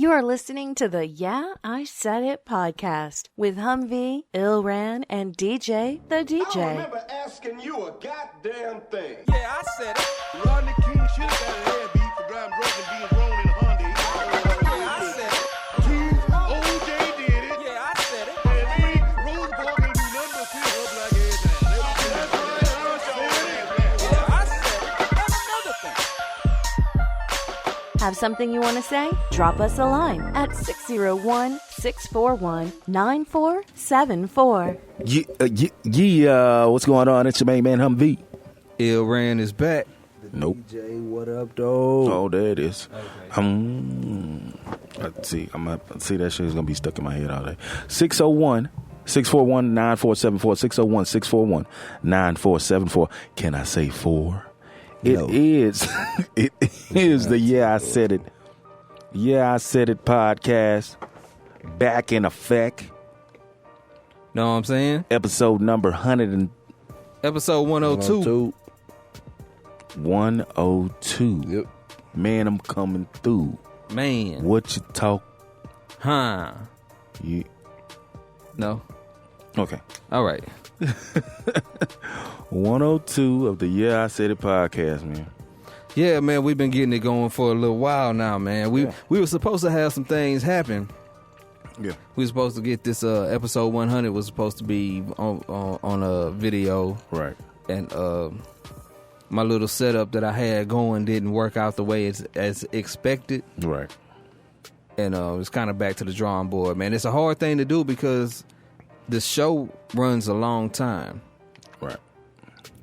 You're listening to the Yeah, I Said It podcast with Humvee, Ilran, and DJ the DJ. I remember asking you a goddamn thing. Yeah, I said it. Rodney King should have got a head beat for driving drugs and being thrown in a Hyundai. Yeah, I said it. OJ did it. Yeah, I said it. And Rick Rosa Parks ain't do nothing but sit up like everything. Yeah, I said it. And another thing. Have something you want to say? Drop us a line at 601-641-9474. Yeah, what's going on? It's your main man, Humvee. Ilran is back. Nope. DJ, what up, though? Oh, there it is. Let's see. See that shit is gonna be stuck in my head all day. 601-641-9474. 601-641-9474. Can I say 4? No. It is. It is the Yeah I Said It. Yeah I Said It podcast. Back in effect. Know what I'm saying? Episode number 100 Episode 102. 102. Yep. Man, I'm coming through. Man. What you talk? Huh. You, No. okay. All right. 102 of the Yeah I Said It podcast, man. Yeah, man, we've been getting it going for a little while now, man. We were supposed to have some things happen. Yeah. We were supposed to get this episode 100 was supposed to be on a video. Right. And my little setup that I had going didn't work out the way as expected. Right. And it's kind of back to the drawing board, man. It's a hard thing to do because the show runs a long time. Right.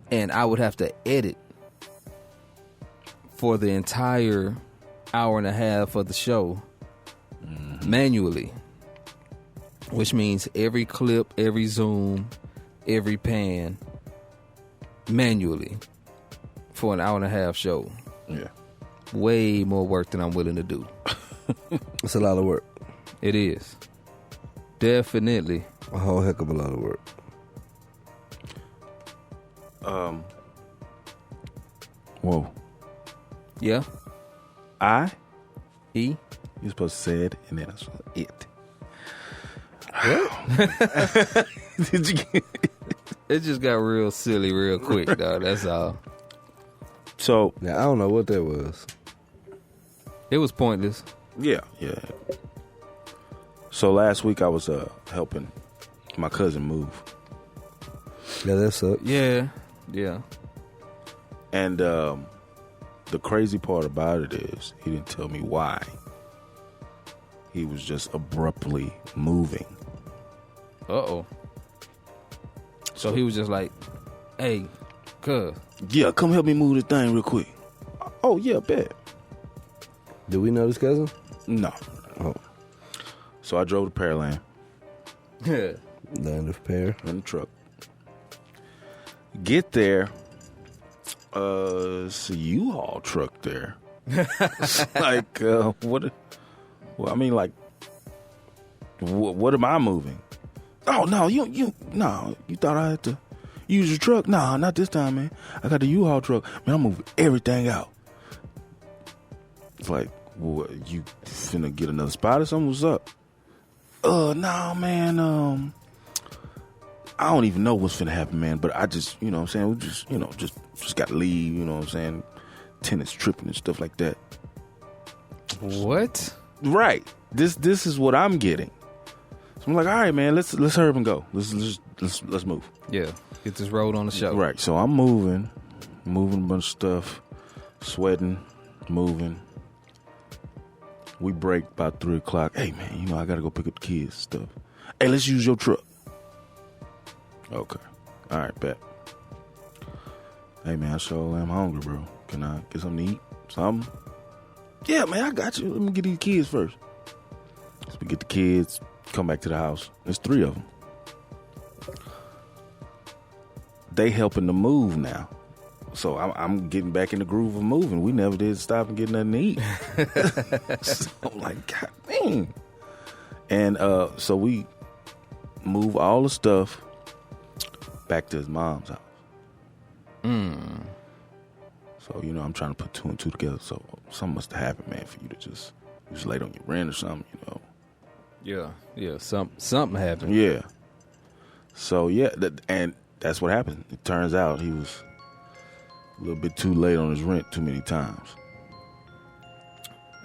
And I would have to edit for the entire hour and a half of the show manually. Which means every clip, every zoom, every pan manually for an hour and a half show. Yeah. Way more work than I'm willing to do. It's a lot of work. It is. Definitely. A whole heck of a lot of work. Whoa. Yeah. You're supposed to say it, and then I saw it. Did you get it? It just got real silly real quick, dog. That's all. So, Yeah, I don't know what that was. It was pointless. yeah. So last week I was helping my cousin move. Yeah, that sucks. Yeah. Yeah. And the crazy part about it is he didn't tell me why. He was just abruptly moving. Uh-oh. So he was just like, hey, cuz. Yeah, come help me move this thing real quick. Oh, yeah, bet. Do we know this cousin? No. Oh, So I drove to Pearland Yeah. land of pear. in the truck. Get there. It's a U-Haul truck there. Like, what? Well, I mean, like, what am I moving? Oh, no, you thought I had to use your truck? No, not this time, man. I got the U-Haul truck. Man, I'm moving everything out. It's like, what, you finna get another spot or something? What's up? No, man, I don't even know what's finna happen, man, but I just, you know what I'm saying, we just, you know, just gotta leave, you know what I'm saying, tenants tripping and stuff like that. What? Right. This is what I'm getting. So I'm like, all right, man, let's hurry up and go. Let's move. Yeah. Get this road on the show. Right. So I'm moving a bunch of stuff, sweating, moving. We break about 3 o'clock. Hey, man, you know, I gotta go pick up the kids and stuff. Hey, let's use your truck. Okay. All right, bet. Hey, man, I sure am hungry, bro. Can I get something to eat? Something? Yeah, man, I got you. Let me get these kids first. So we get the kids, come back to the house. There's 3 of them. They helping to move now. So I'm getting back in the groove of moving. We never did stop and get nothing to eat. So I'm like, God dang. And so we move all the stuff back to his mom's house. So, you know, I'm trying to put 2 and 2 together. So something must have happened, man, for you to just You was late on your rent or something, you know. Yeah. Something happened. Yeah. So yeah, and that's what happened. It turns out he was a little bit too late on his rent too many times.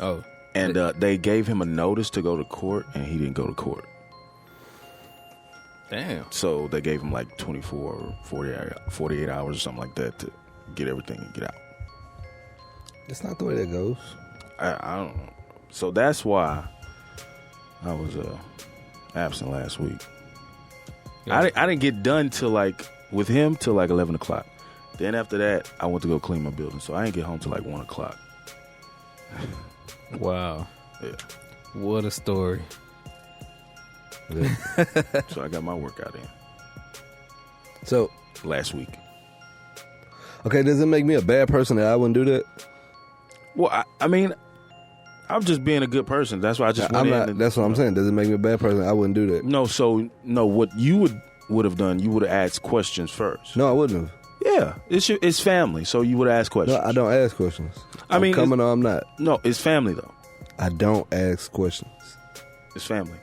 Oh. And they gave him a notice to go to court, and he didn't go to court. Damn. So they gave him like 24 or 48 hours or something like that to get everything and get out. That's not the way that goes. I don't know. So that's why I was absent last week. Yeah. I didn't get done with him till like 11 o'clock. Then after that, I went to go clean my building. So I didn't get home till like 1 o'clock. Wow. Yeah. What a story. So I got my workout in So, last week. okay, does it make me a bad person that I wouldn't do that? Well, I mean, I'm just being a good person. That's why I just went I'm in. not. and- That's what I'm saying. Does it make me a bad person? I wouldn't do that. No, what you would have done, you would have asked questions first. No, I wouldn't have. Yeah, it's family, so you would ask questions. No, I don't ask questions. I mean, I'm coming or I'm not. No, it's family though. I don't ask questions. It's family.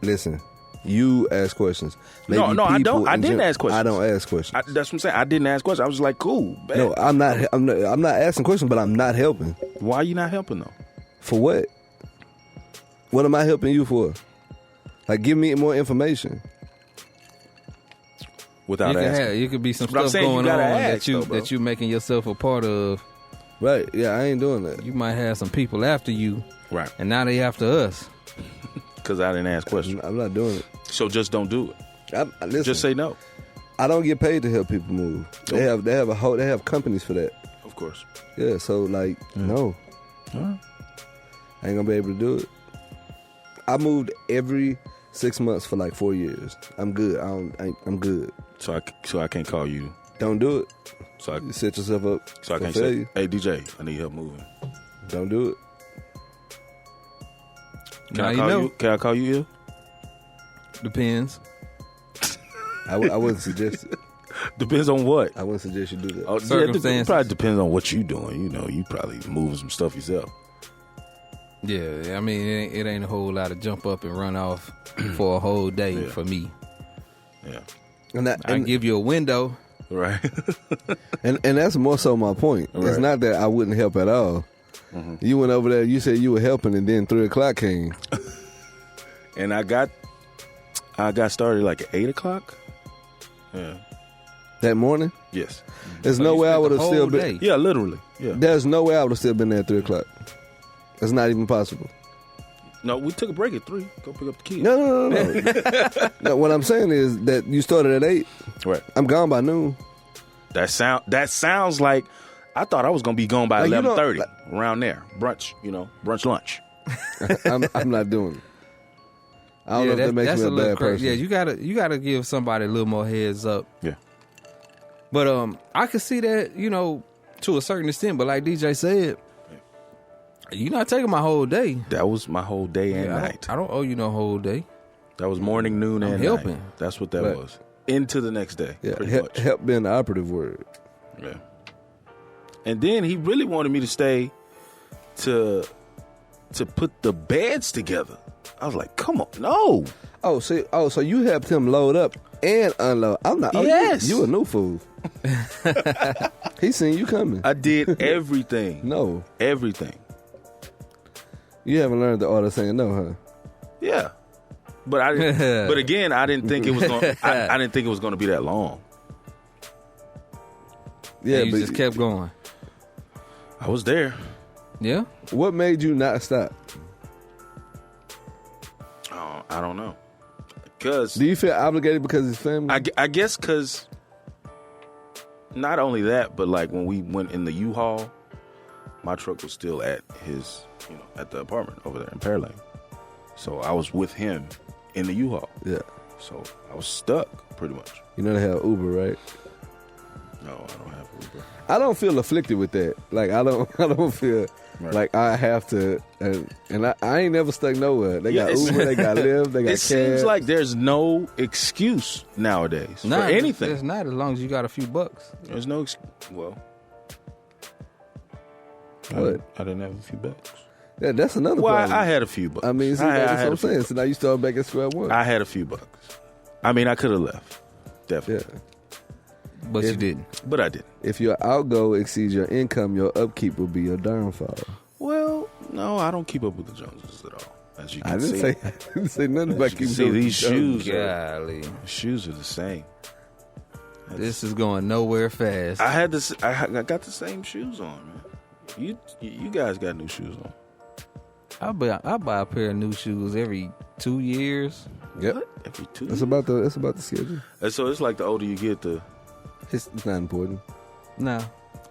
Listen, you ask questions. Maybe No, I people don't. I in didn't gen- ask questions. I don't ask questions. That's what I'm saying. I didn't ask questions. I was like, cool. Bet. No, I'm not. I'm not asking questions, but I'm not helping. Why are you not helping though? For what? What am I helping you for? Like, give me more information. Without asking. It could be some But I'm stuff saying you going on gotta that ask, you though, bro. that you making yourself a part of. Right? Yeah, I ain't doing that. You might have some people after you, Right. and now they after us. Because I didn't ask questions. I'm not doing it. So just don't do it. Listen, Just say no. I don't get paid to help people move. They have companies for that. Of course. Yeah, so like no, All right. I ain't gonna be able to do it. I moved every 6 months for like 4 years. I'm good. I'm good. So I can't call you. Don't do it. So I You set yourself up. so I for can't failure. say, hey DJ, I need help moving. Don't do it. Now I you call know. you? Can I call you ill? Depends. I wouldn't suggest it. Depends on what. I wouldn't suggest you do that. Oh, yeah, Circumstances. it probably depends on what you doing. You know, you probably moving some stuff yourself. Yeah, I mean it ain't a whole lot of jump up and run off for a whole day Yeah. for me. Yeah. I give you a window. Right. And that's more so my point. It's Right. not that I wouldn't help at all. You went over there. You said you were helping, and then 3 o'clock came. And I got started like at 8 o'clock. Yeah. That morning. Yes. There's So no you way I spent would the have still whole been. day. Yeah, literally. Yeah. There's no way I would have still been there at 3 o'clock. That's not even possible. No, we took a break at 3. Go pick up the kids. No. No, what I'm saying is that you started at 8. Right. I'm gone by noon. That sounds like I thought I was gonna be gone by Like, you don't- 11:30 around there. Brunch, brunch lunch. I'm not doing it. I don't know if that makes that's me a little bad crazy. person. Yeah, you gotta give somebody a little more heads up. Yeah. But I could see that, to a certain extent. But like DJ said, you're not taking my whole day. That was my whole day and Yeah, night. I don't owe you no whole day. That was morning, noon, I'm and helping. night. That's what that Right. was. Into the next day. Yeah, pretty much. help being the operative word. Yeah. And then he really wanted me to stay to put the beds together. I was like, come on, no. So you helped him load up and unload. I'm not. Yes. You a new fool. He seen you coming. I did everything. No, Everything. you haven't learned the art of saying no, huh? Yeah. But I didn't, but again, I didn't think it was going I didn't think it was going to be that long. Yeah, And you but just kept going. I was there. Yeah. what made you not stop? Oh, I don't know. Cuz Do you feel obligated because it's family? I guess because not only that, but like when we went in the U-Haul, my truck was still at his, at the apartment over there in Pearlane. So I was with him in the U-Haul. Yeah. So I was stuck pretty much. You know they have Uber, right? No, I don't have Uber. I don't feel afflicted with that. Like I don't feel Right. like I have to. And I ain't never stuck nowhere. They Yeah, got it's- Uber, they got Lyft, they got It seems cabs. like there's no excuse nowadays for anything. It's not as long as you got a few bucks. There's no well. What? I didn't have a few bucks. Yeah, that's another Well, problem. I had a few bucks. I mean, see, that's what I'm saying. So now you start back at square one. I had a few bucks. I mean, I could have left. Definitely. Yeah. But you didn't. But I didn't. If your outgo exceeds your income, your upkeep will be your downfall. Well, no, I don't keep up with the Joneses at all. As you can I didn't say nothing about keeping see up with these the Joneses. shoes. Golly. Shoes are the same. This is going nowhere fast. I had this. I got the same shoes on, man. You guys got new shoes on. I buy a pair of new shoes every 2 years. Yep. What? Every 2 That's years? about the schedule. And so it's like the older you get, the It's not important. No.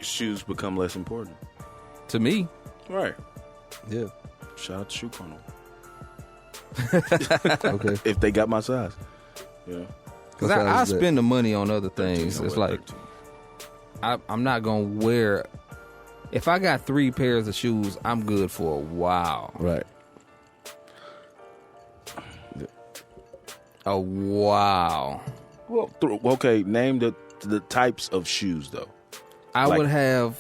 shoes become less important. To me. Right. Yeah. Shout out to Shoe Carnival. Okay. If they got my size. Yeah. Because What I size is that? spend the money on other things. 13, It's I wear like 13. I'm not going to wear. If I got 3 pairs of shoes, I'm good for a while. Right. A while. Well, okay, name the types of shoes, though. I Like- would have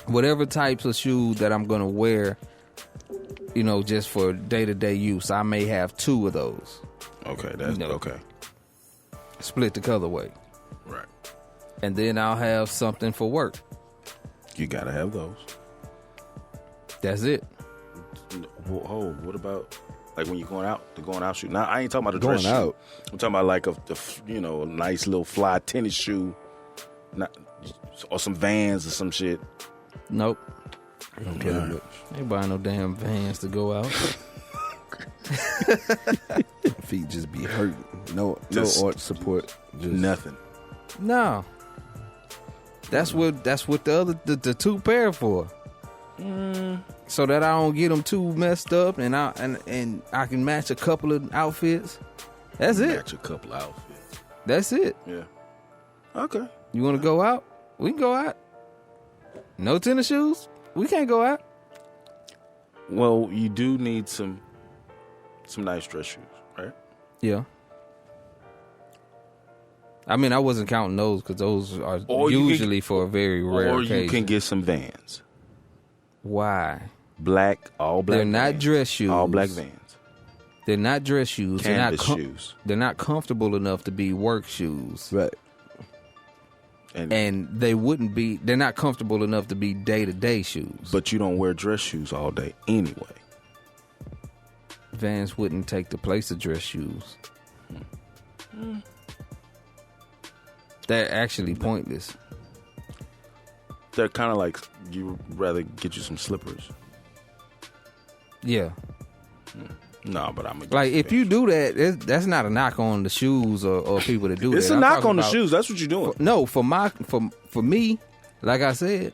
whatever types of shoes that I'm going to wear, just for day-to-day use. I may have 2 of those. Okay, that's No. okay. Split the colorway. Right. And then I'll have something for work. You gotta have those. That's it. Whoa, what about like when you're going out, the going out shoe? Now I ain't talking about the dress Going shoe. out. I'm talking about like a nice little fly tennis shoe, or some Vans or some shit. Nope. Okay. Right. Ain't buying no damn Vans to go out. Feet just be hurting. No Just arch support. Just Nothing. No. That's what the 2 pair for. So that I don't get them too messed up and I can match a couple of outfits. That's it. Match a couple outfits. That's it. Yeah. Okay. You want to go out? We can go out. No tennis shoes? We can't go out. Well, you do need some nice dress shoes, right? Yeah. I mean, I wasn't counting those because those are Or you usually for a very rare Or occasion. you can get some Vans. Why? All black. They're not Vans. dress shoes. All black Vans. They're not dress shoes. Canvas they're not shoes. They're not comfortable enough to be work shoes. right. And they wouldn't be, they're not comfortable enough to be day-to-day shoes. But you don't wear dress shoes all day anyway. Vans wouldn't take the place of dress shoes. They're actually pointless. They're kind of like you rather get you some slippers. Yeah. No, but I'm Like, if you do that, that's not a knock on the shoes or people that do it's that. a I'm knock talking on the about- shoes. That's what you're doing. No, for me, like I said,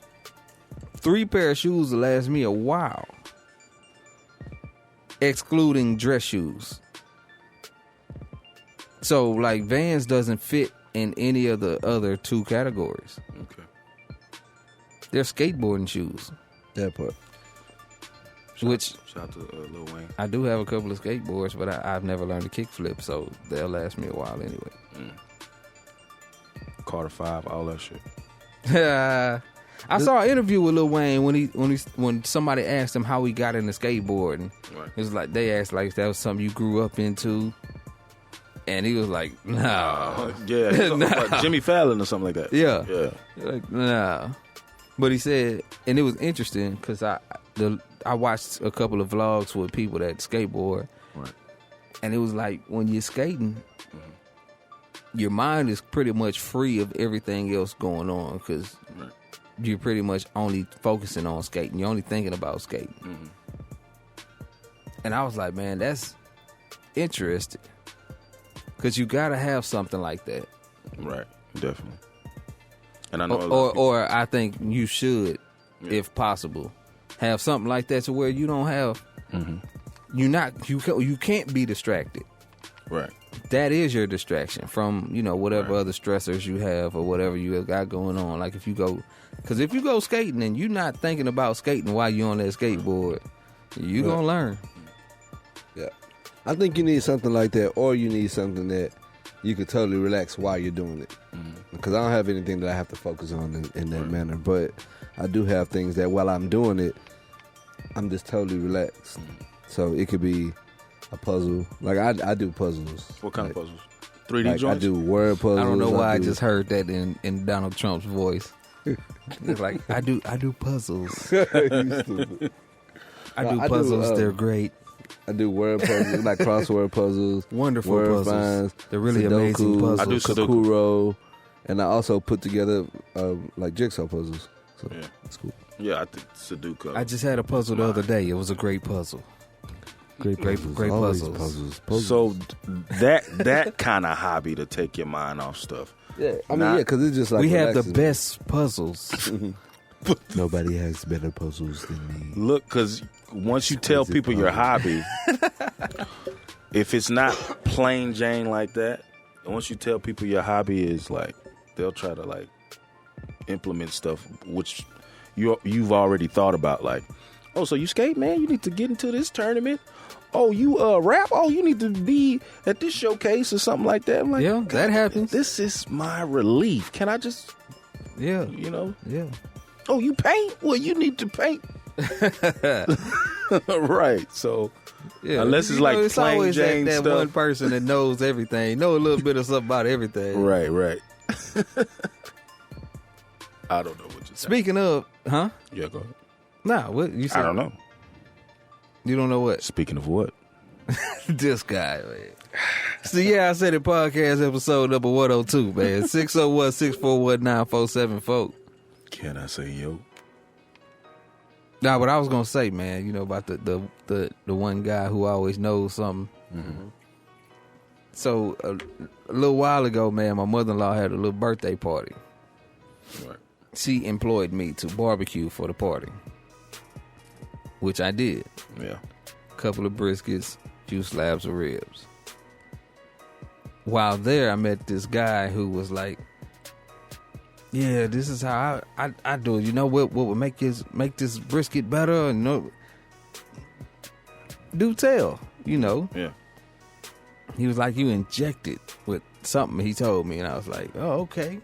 3 pair of shoes will last me a while. Excluding dress shoes. So, like, Vans doesn't fit in any of the other 2 categories. Okay. They're skateboarding shoes, That part. which Shout out to Lil Wayne. I do have a couple of skateboards, but I've never learned to kickflip, so they'll last me a while anyway. Carter 5, all that shit. I saw an interview with Lil Wayne when somebody asked him how he got into skateboarding. Right. It was like they asked like that was something you grew up into, and he was like, "No, Yeah, like Jimmy Fallon or something like that. Yeah. Yeah. like no." But he said, and it was interesting because I watched a couple of vlogs with people that skateboard, Right. and it was like when you're skating, your mind is pretty much free of everything else going on because Right. you're pretty much only focusing on skating. You're only thinking about skating. And I was like, man, that's interesting. Because you got to have something like that. Right. Definitely. And I know a lot of people- Or I think you should, if possible, have something like that to where you don't have, you can't be distracted. right. That is your distraction from, whatever Right. other stressors you have or whatever you have got going on. Like if you go skating and you're not thinking about skating while you're on that skateboard, you're going to learn. Yeah. I think you need something like that, or you need something that you could totally relax while you're doing it. Because I don't have anything that I have to focus on in that manner. But I do have things that while I'm doing it, I'm just totally relaxed. So it could be a puzzle. Like I do puzzles. What kind of Like, puzzles? 3D Like I joints? do word puzzles. I don't know why I do- just heard that in Donald Trump's voice. It's like I do puzzles. You stupid. I do I do, puzzles. They're great. I do word puzzles, like crossword puzzles, Wonderful word puzzles. finds, They're really Sudoku, amazing puzzles. I do Sudoku. Kakuro, and I also put together like jigsaw puzzles. So Yeah. that's cool. Yeah, I think Sudoku. I just had a puzzle the other day. It was a great puzzle. Great Always puzzles. puzzles. So that kind of hobby to take your mind off stuff. yeah, I mean, Not- because it's just like We have the relaxes me. best puzzles. Nobody has better puzzles than me. Look, because once you tell Exquisite people your puzzle. hobby, if it's not plain Jane like that, once you tell people your hobby is like, they'll try to like implement stuff which you've already thought about. Like, oh, so you skate, man? You need to get into this tournament. Oh, you rap? Oh, you need to be at this showcase or something like that. I'm like, Yeah, that happens. This is my relief. Can I just, Yeah, you know? yeah. Oh, you paint? Well, you need to paint. Right. So, Yeah, Unless it's you like know, it's plain always Jane that stuff. one person that knows everything, know a little bit of something about everything. right. I don't know what you're saying. Speaking of, huh? Yeah, go ahead. Nah, what you said? I don't know. You don't know what? Speaking of what? This guy, man. So yeah, I said it. Podcast episode number 102, man. 601-641-9474. Can I say yo? Now, what I was gonna say, man, you know about the one guy who always knows something. Mm-hmm. So a little while ago, man, my mother-in-law had a little birthday party. Right. She employed me to barbecue for the party, which I did. Yeah. A couple of briskets, few slabs of ribs. While there, I met this guy who was like, "Yeah, this is how I do it. You know what would make this brisket better? And no, do tell. You know." Yeah. He was like, "You inject it with something." He told me, and I was like, "Oh, okay.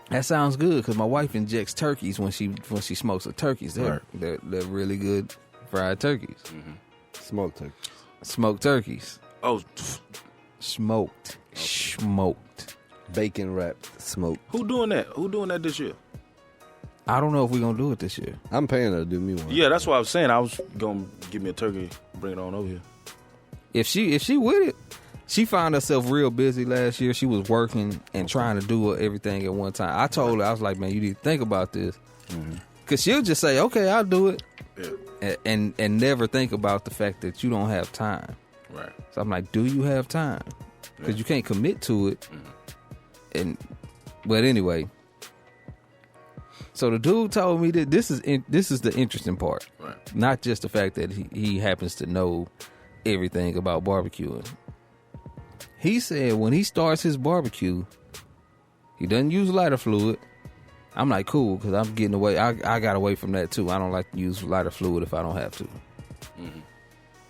That sounds good." Because my wife injects turkeys when she smokes the turkeys. They're really good fried turkeys. Smoked turkey. Smoked turkeys. Oh, Smoked. Bacon wrapped smoked. who doing that? Who doing that this year? I don't know if we're gonna do it this year. I'm paying her to do me one. Yeah, that's what I was saying. I was gonna give me a turkey, bring it on over here. If she with it, she found herself real busy last year. She was working and trying to do everything at one time. I told her, I was like, "Man, you need to think about this," because she'll just say, "Okay, I'll do it," and never think about the fact that you don't have time. Right. So I'm like, "Do you have time?" Because you can't commit to it. But anyway, so the dude told me that this is the interesting part, Right. not just the fact that he happens to know everything about barbecuing. He said when he starts his barbecue, he doesn't use lighter fluid. I'm like, cool, because I'm getting away. I got away from that too. I don't like to use lighter fluid if I don't have to.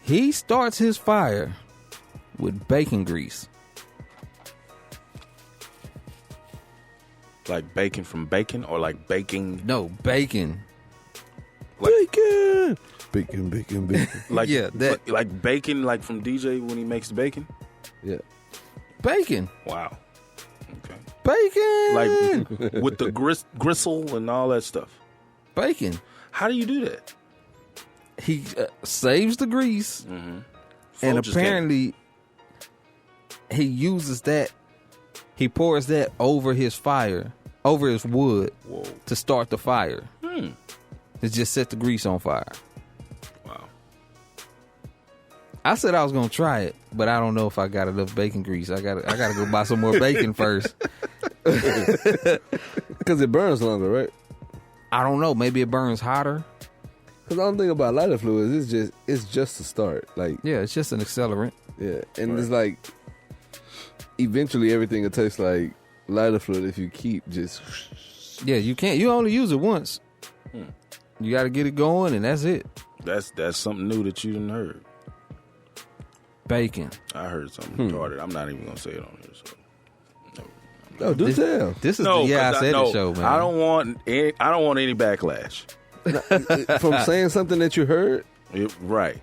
He starts his fire with bacon grease. Like bacon from bacon, or like baking, No, bacon. Bacon. Bacon. like Yeah, that- like bacon, like from DJ when he makes bacon. Yeah. Bacon. Wow. Okay. Bacon. Like with the gristle and all that stuff. bacon. How do you do that? He saves the grease, and Folgers apparently he uses that. He pours that over his fire, over his wood, Whoa. to start the fire. To just set the grease on fire. Wow. I said I was gonna try it, but I don't know if I got enough bacon grease. I gotta go buy some more bacon first. Because it burns longer, right? I don't know. Maybe it burns hotter. Because the only thing about lighter fluids is it's just to start. Like, Yeah, it's just an accelerant. yeah. And it's like, eventually everything will taste like lighter fluid if you keep just... Yeah, you can't. You only use it once. You got to get it going, and that's it. That's something new that you didn't heard. Bacon. I heard something retarded. I'm not even gonna say it on here. So. Oh, do tell. This is No, the Yeah I 'cause Said no, It show, man. I don't want any backlash. From saying something that you heard, Right.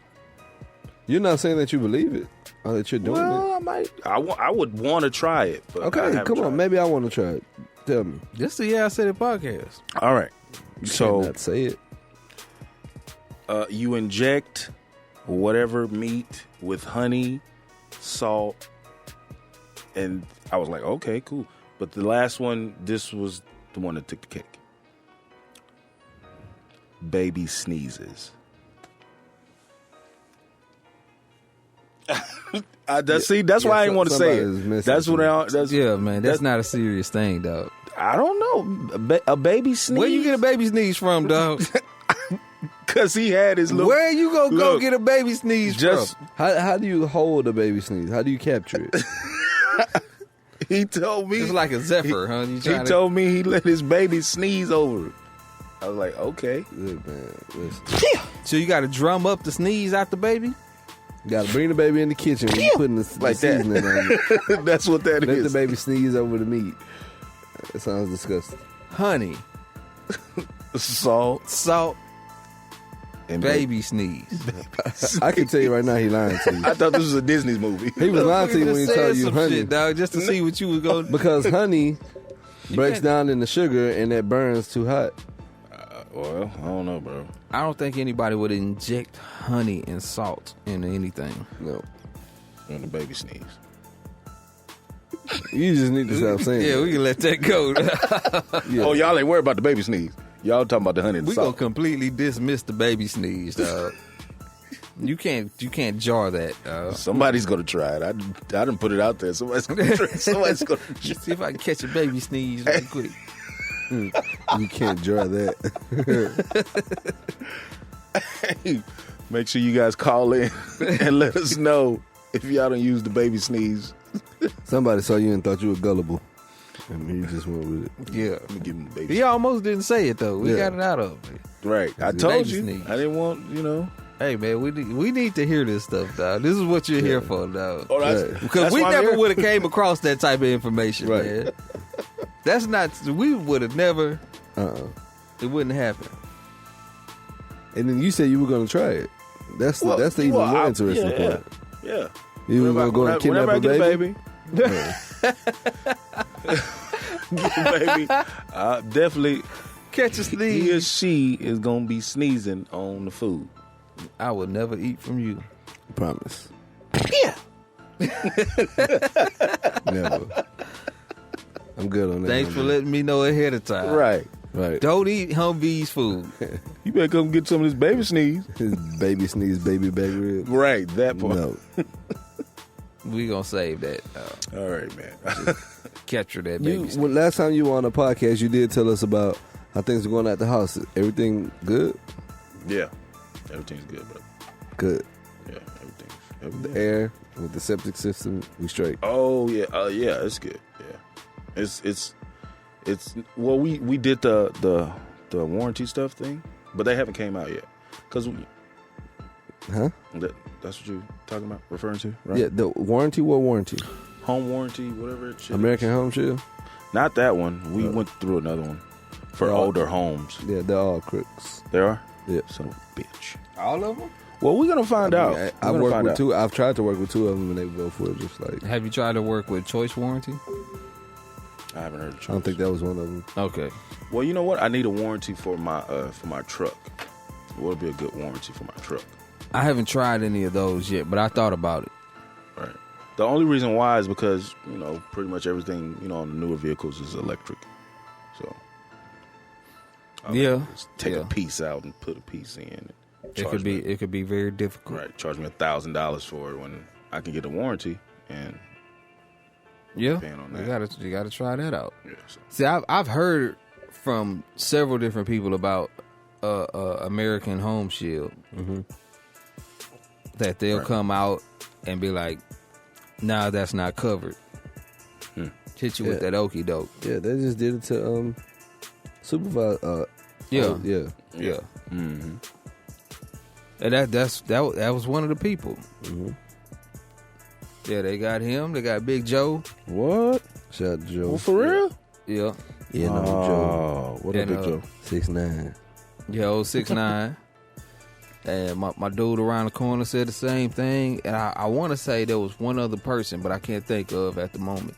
you're not saying that you believe it or that you're doing Well, I might. I would want to try it. But it. I Okay, haven't come tried on. it. Maybe I want to try it. Tell me. This the Yeah I Said It podcast. All right. So Cannot say it. you inject whatever meat with honey, salt, and I was like, okay, cool. But the last one, this was the one that took the cake. Baby sneezes. See, that's why I didn't want to say somebody's it. missing That's what I. That's, Yeah, man, that's not a serious thing, dog. I don't know. A baby sneeze. Where you get a baby sneeze from, dog? Because he had his little. Where you go Look, get a baby sneeze just from? How do you hold a baby sneeze? How do you capture it? he told me. It's like a zephyr, huh? You He trying to- told me he let his baby sneeze over it. I was like, okay. Look, man, listen. So you got to drum up the sneeze out the baby? You got to bring the baby in the kitchen when you putting the Like that. seasoning on it. That's what that Let is. the baby sneeze over the meat. That sounds disgusting. Honey, Salt salt, and baby sneeze. I can tell you right now he lying to you. I thought this was a Disney movie. He was lying to you Just when he said told you some honey. shit, dog, just to see what you was going to Because honey breaks can't- down into sugar and that burns too hot. Well, I don't know, bro. I don't think anybody would inject honey and salt into anything. No. When the baby sneeze. You just need to stop saying Yeah, that. we can let that go. Yeah. Oh, y'all ain't worried about the baby sneeze. Y'all talking about the honey and the We gonna salt. completely dismiss the baby sneeze, dog. You can't jar that, dog. Somebody's gonna try it. I didn't put it out there. Somebody's gonna try. Somebody's gonna try. Let's see if I can catch a baby sneeze really quick. You can't draw that. Make sure you guys call in and let us know if y'all don't use the baby sneeze. Somebody saw you and thought you were gullible. I mean, you just went with it. Yeah. Let me give him the baby. He almost didn't say it though. We Yeah. got it out of it. Right. I Baby told you. sneeze. I didn't want, Hey man, we need to hear this stuff, dog. This is what you're here for, dog. Oh, Right. Because that's we why I'm never here. would have came across that type of information, Right. man. That's not. We would have never. Uh-uh. It wouldn't happen. And then you said you were going to try it. That's the even well, more I- interesting yeah, part. Yeah. You were going to go and kidnap whenever I a get baby? a baby, definitely Catch a he or sneeze. she is gonna be sneezing on the food. I would never eat from you. Promise. Yeah. Never. I'm good on that. Thanks for letting me know ahead of time. Right. Right. Don't eat Humvee's food. You better come get some of this baby sneeze. His baby sneeze, baby back rib. Right. That part. No. We gonna save that. All right, man. Capture that baby. You, when last time you were on the podcast, you did tell us about how things are going at the house. Everything good? Yeah. Everything's good, bro. Good. Yeah. The Everything. air with the septic system, we straight. Oh yeah. Yeah. It's good. Yeah. It's. Well, we did the warranty stuff thing, but they haven't came out yet. Cause Huh? that's what you're talking about, referring to, right? Yeah, the warranty, what warranty? Home warranty, whatever it should. American Home Shield? Not that one. We went through another one for Oh. older homes. Yeah, they're all crooks. There are? Yeah. Son of a bitch. All of them. Well, we're gonna find out. I We're I've gonna worked find with out. two. I've tried to work with two of them, and they both were just like. Have you tried to work with choice warranty? I haven't heard of I don't think that was one of them. Okay. Well, you know what? I need a warranty for my truck. What would be a good warranty for my truck? I haven't tried any of those yet, but I thought about it. Right. The only reason why is because, pretty much everything, on the newer vehicles is electric. So Yeah. just take Yeah. a piece out and put a piece in. And It charge could be. me- It could be very difficult. right. Charge me $1,000 for it when I can get a warranty and Yeah. paying on You that. gotta try that out. yeah. So. See, I've heard from several different people about American Home Shield that they'll Right. come out and be like, "Nah, that's not covered." Hit you with Yeah. that okie doke. Yeah, they just did it to supervise. Yeah, Yeah. yeah. Mm-hmm. And that was one of the people. Mhm. Yeah, they got him. They got Big Joe. What? Shout out to Joe. Well, for real? Yeah, Yeah, no, Joe. Oh, what a And, big Joe. 6'9". Yeah, 6'9". And my dude around the corner said the same thing. And I want to say there was one other person, but I can't think of at the moment.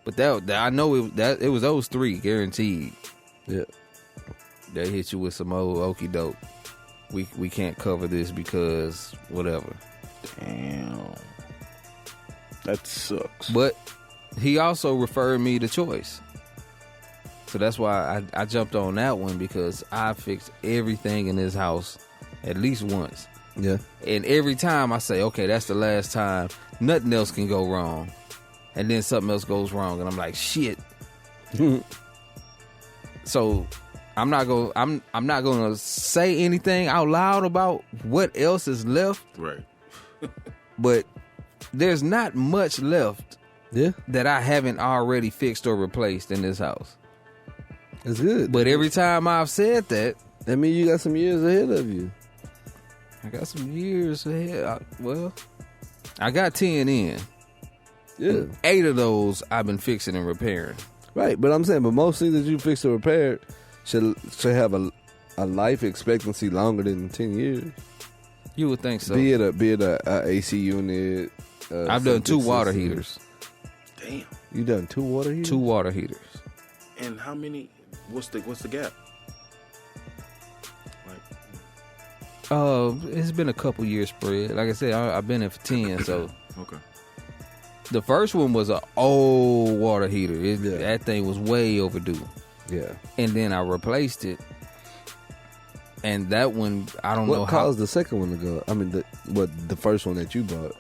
But that I know it was those three, guaranteed. Yeah. They hit you with some old okie doke. We can't cover this because whatever. Damn. That sucks. But he also referred me to Choice. So that's why I jumped on that one, because I fixed everything in this house at least once. Yeah. And every time I say, okay, that's the last time, nothing else can go wrong. And then something else goes wrong, and I'm like, shit. So I'm not gonna say anything out loud about what else is left. Right. But there's not much left Yeah. that I haven't already fixed or replaced in this house. It's good. But every time I've said that means you got some years ahead of you. I got some years ahead. I got 10 in. Yeah. 8 of those I've been fixing and repairing. Right, but I'm saying, but most things that you fix or repair should have a life expectancy longer than 10 years. You would think so. Be it a AC unit. I've done 2 water system. heaters. Damn. You done 2 water heaters? 2 water heaters. And how many? What's the gap? Like, It's been a couple years spread. Like I said, I've been in for 10. So okay. the first one was an old water heater. Yeah. That thing was way overdue. Yeah. And then I replaced it. And that one, I don't know What how. caused the second one to go? I mean, the first one that you bought?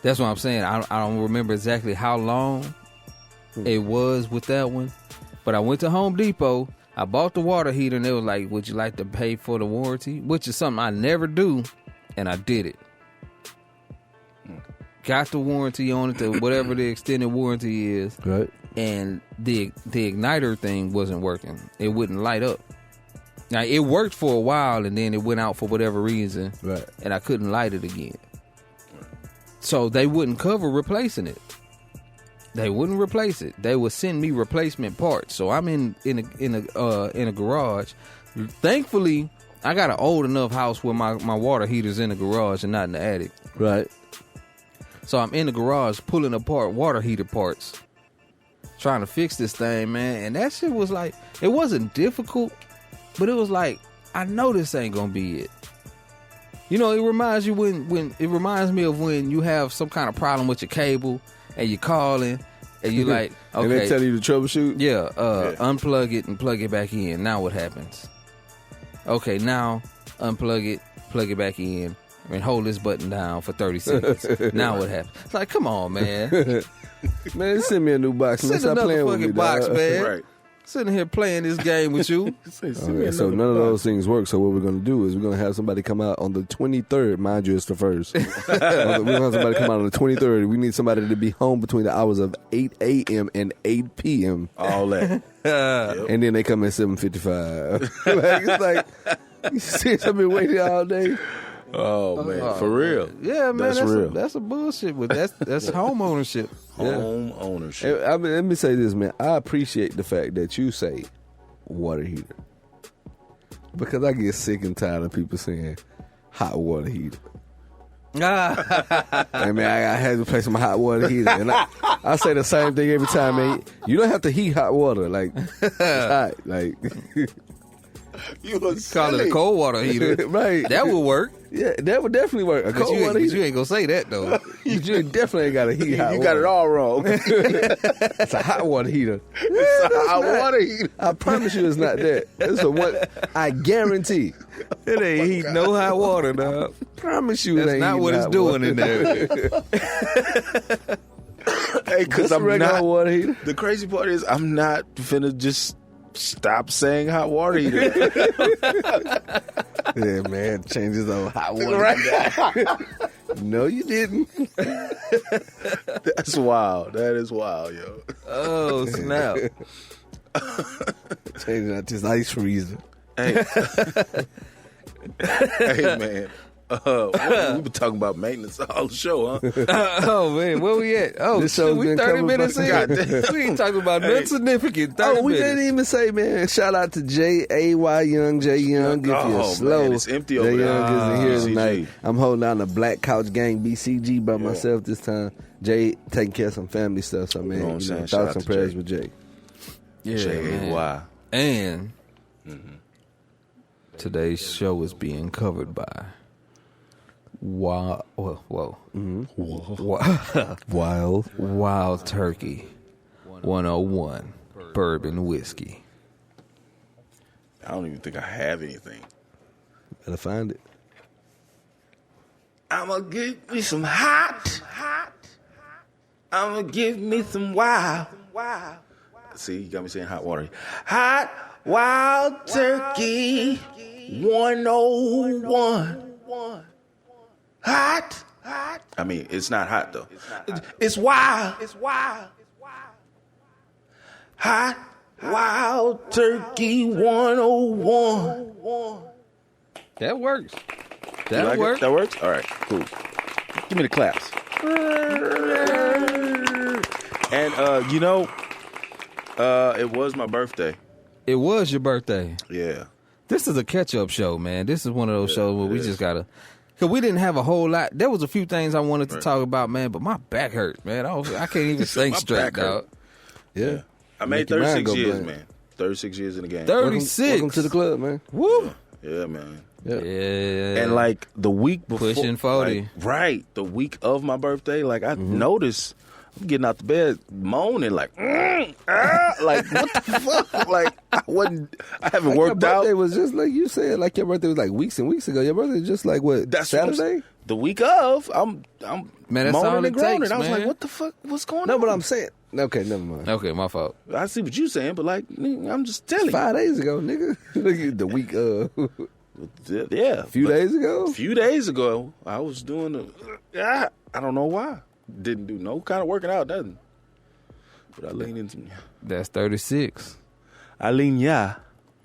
That's what I'm saying. I don't remember exactly how long it was with that one. But I went to Home Depot. I bought the water heater, and they was like, would you like to pay for the warranty? Which is something I never do. And I did it. Got the warranty on it, to whatever the extended warranty is. Right. And the igniter thing wasn't working. It wouldn't light up. Now, it worked for a while, and then it went out for whatever reason. Right. And I couldn't light it again. So they wouldn't cover replacing it. They wouldn't replace it. They would send me replacement parts. So I'm in a garage. Thankfully, I got an old enough house where my water heater's in the garage and not in the attic. Right. So I'm in the garage pulling apart water heater parts, trying to fix this thing, man. And that shit was like, it wasn't difficult, but it was like, I know this ain't gonna be it. You know, it reminds you when it reminds me of when you have some kind of problem with your cable and you're calling and you're like, okay, And they tell you to troubleshoot? yeah, unplug it and plug it back in. Now what happens? Okay, now unplug it, plug it back in, and hold this button down for 30 seconds. Now what happens? It's like, come on, man. Man, send me a new box. Man. Send Stop another playing with fucking me, box, dog. man. Right. Sitting here playing this game with you. Okay, so none of those things work. So what we're going to do is we're going to have somebody come out on the 23rd. Mind you, it's the 1st. We're going to have somebody come out on the 23rd. We need somebody to be home between the hours of 8 a.m. and 8 p.m. All that. And then they come at 7:55. It's like, you serious? I've been waiting all day. Oh man, for real. Yeah, man, That's real. That's a bullshit. But that's home ownership. Home ownership. I mean, let me say this, man. I appreciate the fact that you say water heater. Because I get sick and tired of people saying hot water heater. I mean, I had to replace my hot water heater. And I say the same thing every time, man. You don't have to heat hot water. Like, it's hot. Like, You was Call it a cold water heater. right. That would work. Yeah, that would definitely work. A But cold water you heater. ain't gonna say that though. You definitely ain't got to heat hot You water. got it all wrong. It's a hot water heater. Hot water heater. I promise you it's not that. It's a one. I guarantee. It ain't heat no hot water, dog. Promise you That's it ain't not heating what it's hot doing water. in there. Hey, because Just a I'm regular not. water heater. The crazy part is I'm not finna just stop saying hot water heater. Yeah, man, changes on hot water. Right. No, you didn't. That's wild. That is wild, yo. Oh snap! Changing out this ice freezer. Hey, hey man. We've been talking about maintenance all the show, huh? Oh man, where we at? Oh, This shit, show's we been 30 covered minutes by- in. Goddamn. We ain't talking about nothing significant. 30 Oh, we minutes. didn't even say, man. Shout out to J.A.Y. Young, J. Young. If you're Oh, slow, man, it's empty J. over Young there. isn't here BCG. tonight. I'm holding down the Black Couch Gang BCG by myself this time. Jay taking care of some family stuff. So, man, You know what I'm saying? Shout thoughts out and to prayers Jay. with Jay. Yeah, J-A-Y. man. And today's show is being covered by Wild Turkey 101 Bourbon Whiskey. I don't even think I have anything. Better find it. I'ma give me some hot. I'ma give me some wild. See, you got me saying hot water. Hot Wild Turkey 101. Hot. I mean, it's not hot though. It's wild. Hot Wild Turkey 101. That works. You That like it? works. That works? All right, cool. Give me the claps. And, it was my birthday. It was your birthday. Yeah. This is a catch-up show, man. This is one of those shows where we it just is. gotta. Cause we didn't have a whole lot. There was a few things I wanted to talk about, man, but my back hurts, man. I can't even think My straight, back hurt. dog. Yeah. I made Make your mind 36 go years, blank. man. 36 years in the game. 36. Welcome to the club, man. Woo. Yeah, man. Yeah. Yeah. And like the week before, Pushing 40. like, right? The week of my birthday, like I noticed, I'm getting out the bed moaning, like, like what the fuck? Like I haven't Like worked your out. birthday was just like you said. Like your birthday was like weeks and weeks ago. Your birthday was just like what? That's what I'm Saturday? saying. The week of, I'm Man, that's all moaning it and groaning. takes, I was man. like, what the fuck? What's going on? No, but I'm saying. Okay, never mind. Okay, my fault. I see what you're saying, but like, I'm just telling you. 5 days ago, nigga. Look at the week of. Yeah, Few but days ago. A few days ago, I was doing I don't know why. Didn't do no kind of working out, nothing. But I leaned into That's 36. I lean Yeah.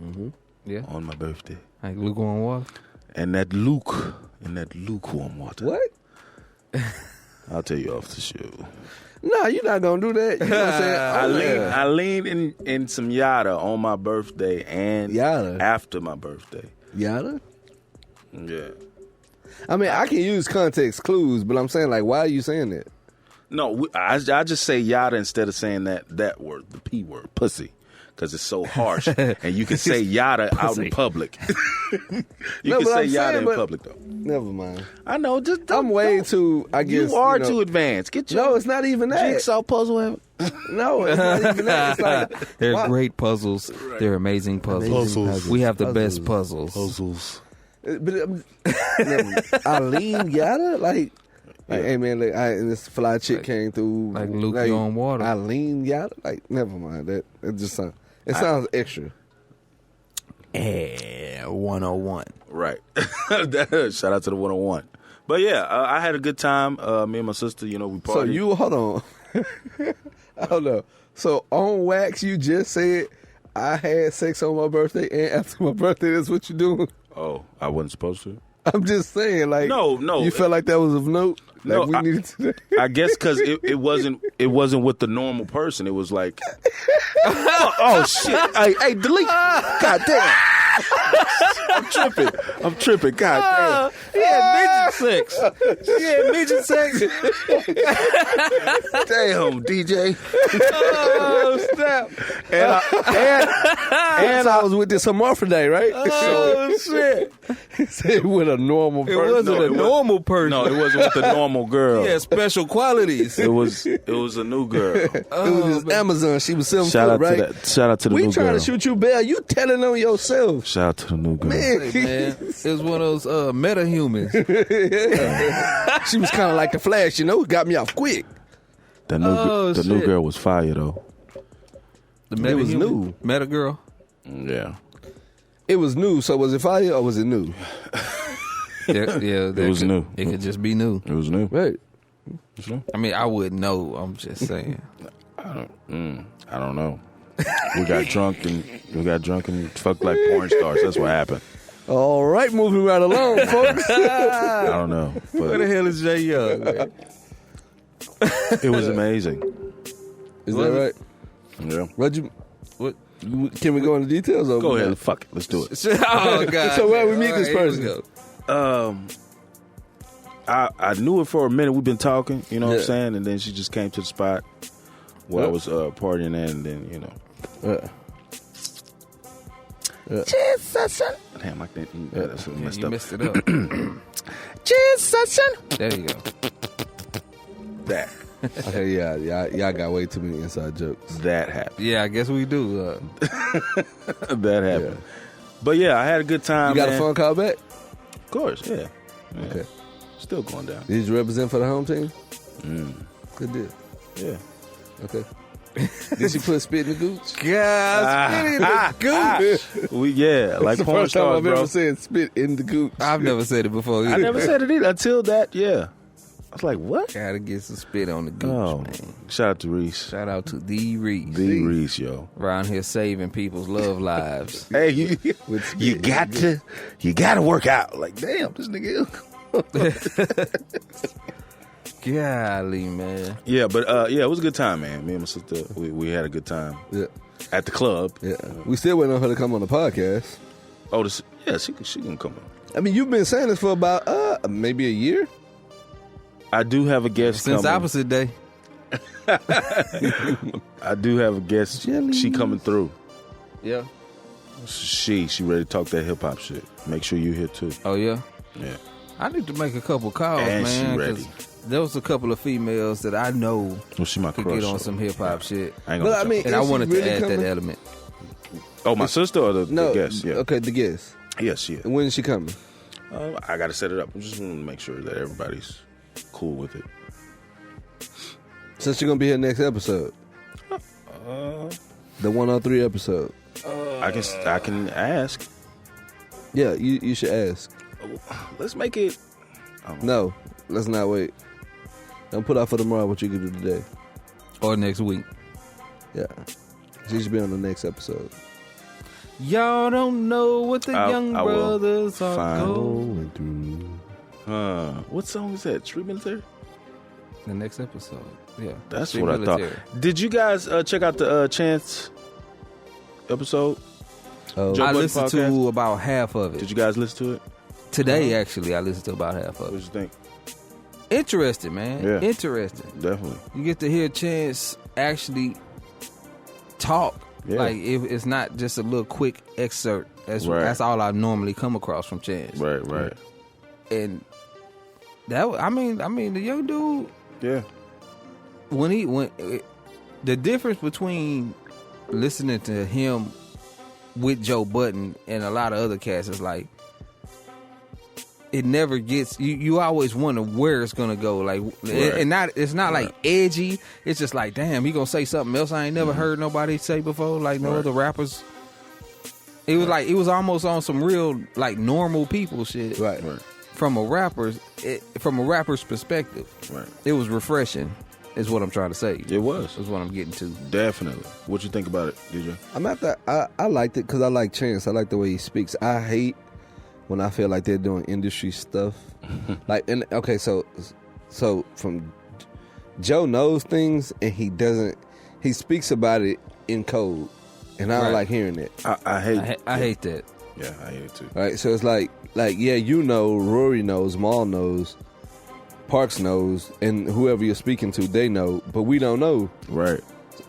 on my birthday. Like lukewarm water. And that lukewarm water. What? I'll tell you off the show. Nah, you're not gonna do that. You know what I'm saying? I leaned in some yada on my birthday and Yada? after my birthday. Yada. Yeah. I mean, I can use context clues, but I'm saying like, why are you saying that? No, I just say yada instead of saying that word, the P word, pussy. Because it's so harsh. And you can say yada out in public. you No, can but say I'm yada saying, in but- public, though. Never mind. I know. Just I'm way too. I guess You are know- too advanced. Get your No, it's not even that. jigsaw puzzle. No, it's not even that. It's like They're why- great puzzles. They're amazing puzzles. Puzzles. We have the Puzzles. best puzzles. Puzzles. But Eileen Yada, like, hey man, like, and this fly chick came through, like lukewarm water. Eileen Yada, like, never mind that. It just sounds. It sounds extra. Yeah, 101. Right. Shout out to the 101. But yeah, I had a good time. Me and my sister, we partied. So you hold on, hold on. So on wax, you just said I had sex on my birthday and after my birthday. That's what you doing. Oh, I wasn't supposed to? I'm just saying, like, No. You felt like that was of note. Like No, we needed to. I guess because it wasn't with the normal person. It was like, oh shit! Hey, delete! God damn! I'm tripping! God damn! Yeah, midget sex. Yeah, midget sex. Damn, DJ! Oh, snap. And I was with this hermaphrodite, right? Oh, shit. Said with a normal It person. wasn't a normal person. No, it wasn't with the normal girl. He had special qualities. It was a new girl. It was this Amazon. She was 7 Shout foot, out right? to that. Shout out to the We new trying girl. to shoot you, Bell. You telling on yourself. Shout out to the new girl. Man, Man, it was one of those meta-humans. she was kind of like the Flash, Got me off quick. The Oh, new shit. girl was fire though. The It was meta-human? new. Meta girl. Yeah. It was new, so was it fire or was it new? Yeah, It was new. It could just be new. It was new. Right. I mean, I wouldn't know. I'm just saying. I don't know. We got drunk and fucked like porn stars. That's what happened. All right, moving right along, folks. I don't know, Where the but hell is Jay Young, man? it was amazing. Is that right? Yeah. What you? What? Can we go into details? Or Go we ahead. not? Fuck it. Let's do it. Oh God! So where we meet All this right, here we person? go. I knew it for a minute. We've been talking, you know what I'm Yeah. saying? And then she just came to the spot where I was partying at, and then, you know. Damn, I think that's messed You up. messed it up. There you go. That. Okay, yeah, y'all got way too many inside jokes. That happened. Yeah, I guess we do. That happened. But yeah, I had a good time. You got man. a phone call back? Of course, yeah. Okay. Still going down. Did you represent for the home team? Good deal. Yeah. Okay. Did she put spit in the gooch? God, Like porn First time stars, I've bro. ever said spit in the gooch. I've never said it before either. I never said it either until that. Yeah. I was like, what? Gotta get some spit on the gooch, Oh, man. shout out to Reese. Shout out to the Reese. The Reese, yo. Around here saving people's love lives. Hey, you got to work out. Like, damn, this nigga. Golly, man. Yeah, but it was a good time, man. Me and my sister, we had a good time Yeah, at the club. yeah. We still waiting on her to come on the podcast. Oh, she can come on. I mean, you've been saying this for about maybe a year. I do have a guest Since coming. opposite day. I do have a guest. Jelly. She coming through. Yeah. She ready to talk that hip hop shit. Make sure you here too. Oh, yeah? Yeah. I need to make a couple calls, And she man. ready. 'Cause there was a couple of females that I know Well, she my could crush. get on so some hip hop shit. I ain't gonna But I mean, And I is she wanted really to add coming? that element. oh, my sister or the No, guest? Yeah. Okay, the guest. Yes, she is. When is she coming? I got to set it up. I just want to make sure that everybody's cool with it. So she's gonna be here next episode. The 103 episode. I can ask. Yeah, you should ask. Let's make it. No, let's not wait. Don't put out for tomorrow what you can do today. Or next week. Yeah, she should be on the next episode. Y'all don't know what the young I will brothers are find- going. Going through. What song is that? Street Military? The next episode. Yeah. That's Street what Military. I thought. Did you guys check out the Chance episode? Oh, Joe I Budden listened podcast? to about half of it. Did you guys listen to it? Today, actually, I listened to about half What of did it. you think? Interesting, man. Yeah. Interesting. Definitely. You get to hear Chance actually talk. Yeah. Like, it's not just a little quick excerpt. Right. That's all I normally come across from Chance. Right. And I mean, the young dude, Yeah. the difference between listening to him with Joe Budden and a lot of other cats is like, it never gets, you always wonder where it's gonna go. Like, Right. it's not like edgy. It's just like, damn, he gonna say something else I ain't never heard nobody say before, like no Right. other rappers. It was like, it was almost on some real like normal people shit. right. From a rapper's perspective. Right. It was refreshing, is what I'm trying to say. It was. Is what I'm getting to. Definitely. What you think about it, DJ? I'm at that. I liked it because I like Chance. I like the way he speaks. I hate when I feel like they're doing industry stuff. Like, and okay, so from Joe knows things and he doesn't. He speaks about it in code, and I don't Right. like hearing it. I hate. I hate that. Yeah, I hate it too. Right, so it's like yeah, you know, Rory knows, Maul knows, Parks knows, and whoever you're speaking to, they know, but we don't know. Right.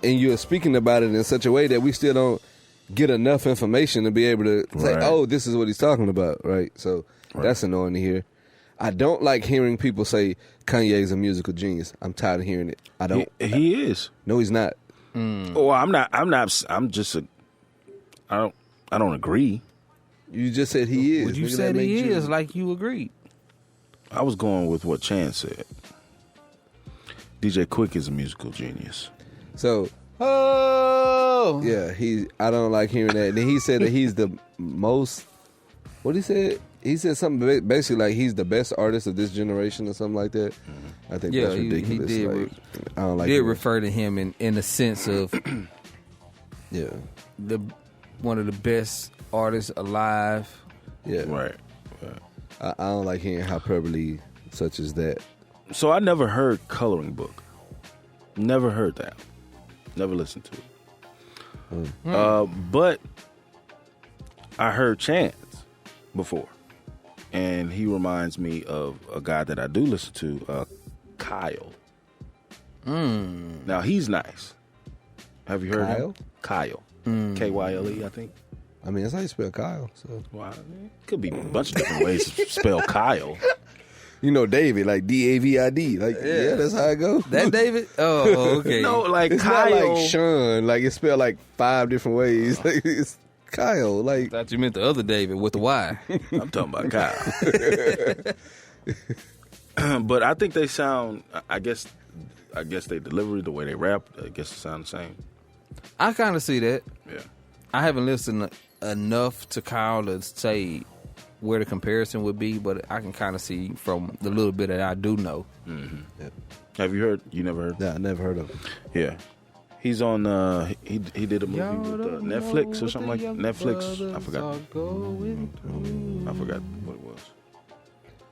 And you're speaking about it in such a way that we still don't get enough information to be able to say, Right. oh, this is what he's talking about, right? So that's annoying to hear. I don't like hearing people say Kanye's a musical genius. I'm tired of hearing it. I don't. He is. No, he's not. Oh, I'm not. I'm just a. I don't agree. You just said he is. Well, you Nigga, said that he makes you- is, like you agreed. I was going with what Chance said. DJ Quick is a musical genius. So Oh, yeah, I don't like hearing that. And then he said that he's the most. What he said? He said something basically like he's the best artist of this generation or something like that. I think Yeah, that's he ridiculous. did Like, I don't like did it. refer to him in the sense of Yeah, one of the best artists alive, Yeah. Right. I don't like hearing hyperbole such as that. So I never heard Coloring Book. Never heard that. Never listened to it. But I heard Chance before. And he reminds me of a guy that I do listen to, Kyle. Now, he's nice. Have you heard him? Kyle. Kyle, I think. I mean, that's how you spell Kyle. So Well, it could be a bunch of different ways to spell Kyle. you know David, like David. Like yeah, that's how it goes. That David? Oh, okay. No, like It's Kyle. not like Sean. Like it's spelled like 5 different ways. Like, it's Kyle. Like Thought you meant the other David with the Y. I'm talking about Kyle. But I think they sound. I guess they deliver the way they rap. I guess it sounds the same. I kind of see that. Yeah. I haven't listened enough to Kyle to say where the comparison would be, but I can kind of see from the little bit that I do know. Mm-hmm. Have you heard? You never heard? nah, I never heard of him. Yeah. He's on. He did a movie with Netflix or something like Netflix. I forgot. I forgot what it was.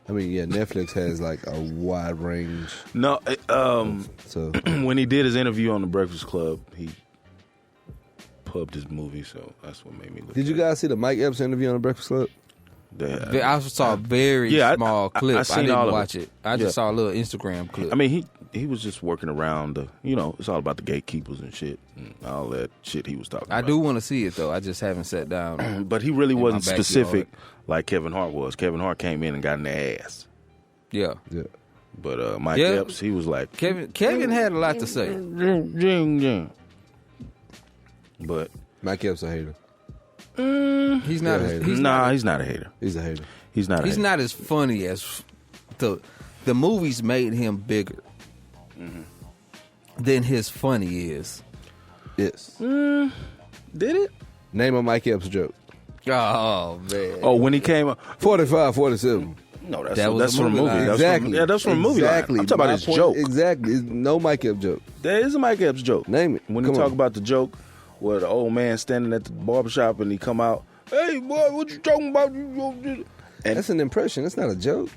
I mean, yeah, Netflix has like a wide range. No. So When he did his interview on the Breakfast Club, he pubbed his movie, so that's what made me look. did you guys see the Mike Epps interview on the Breakfast Club? I saw a very small clip. I seen didn't all of watch it. I just saw a little Instagram clip. I mean, he was just working around. It's all about the gatekeepers and shit, and all that shit he was talking about. I do want to see it though. I just haven't sat down. But he really in wasn't my backyard. specific like Kevin Hart was. Kevin Hart came in and got in the ass. Yeah, Yeah. But Mike Yeah. Epps, he was like, Kevin had a lot to say. But Mike Epps a hater. He's not. Yeah, As, hater. he's he's not a hater. He's a hater. He's not. He's not as funny as the movies made him bigger than his funny is. Yes. Did it? Name a Mike Epps joke. Oh man. Oh, when he came up. 45, 47. No, That that's was a from a movie movie. line. Exactly. That's from a movie line. Exactly. I'm talking about My his point- joke. Exactly. It's no Mike Epps joke. There is a Mike Epps joke. Name it. When Come he talk on. about the joke where the old man standing at the barbershop and he come out, hey, boy, what you talking about? And That's an impression. That's not a joke.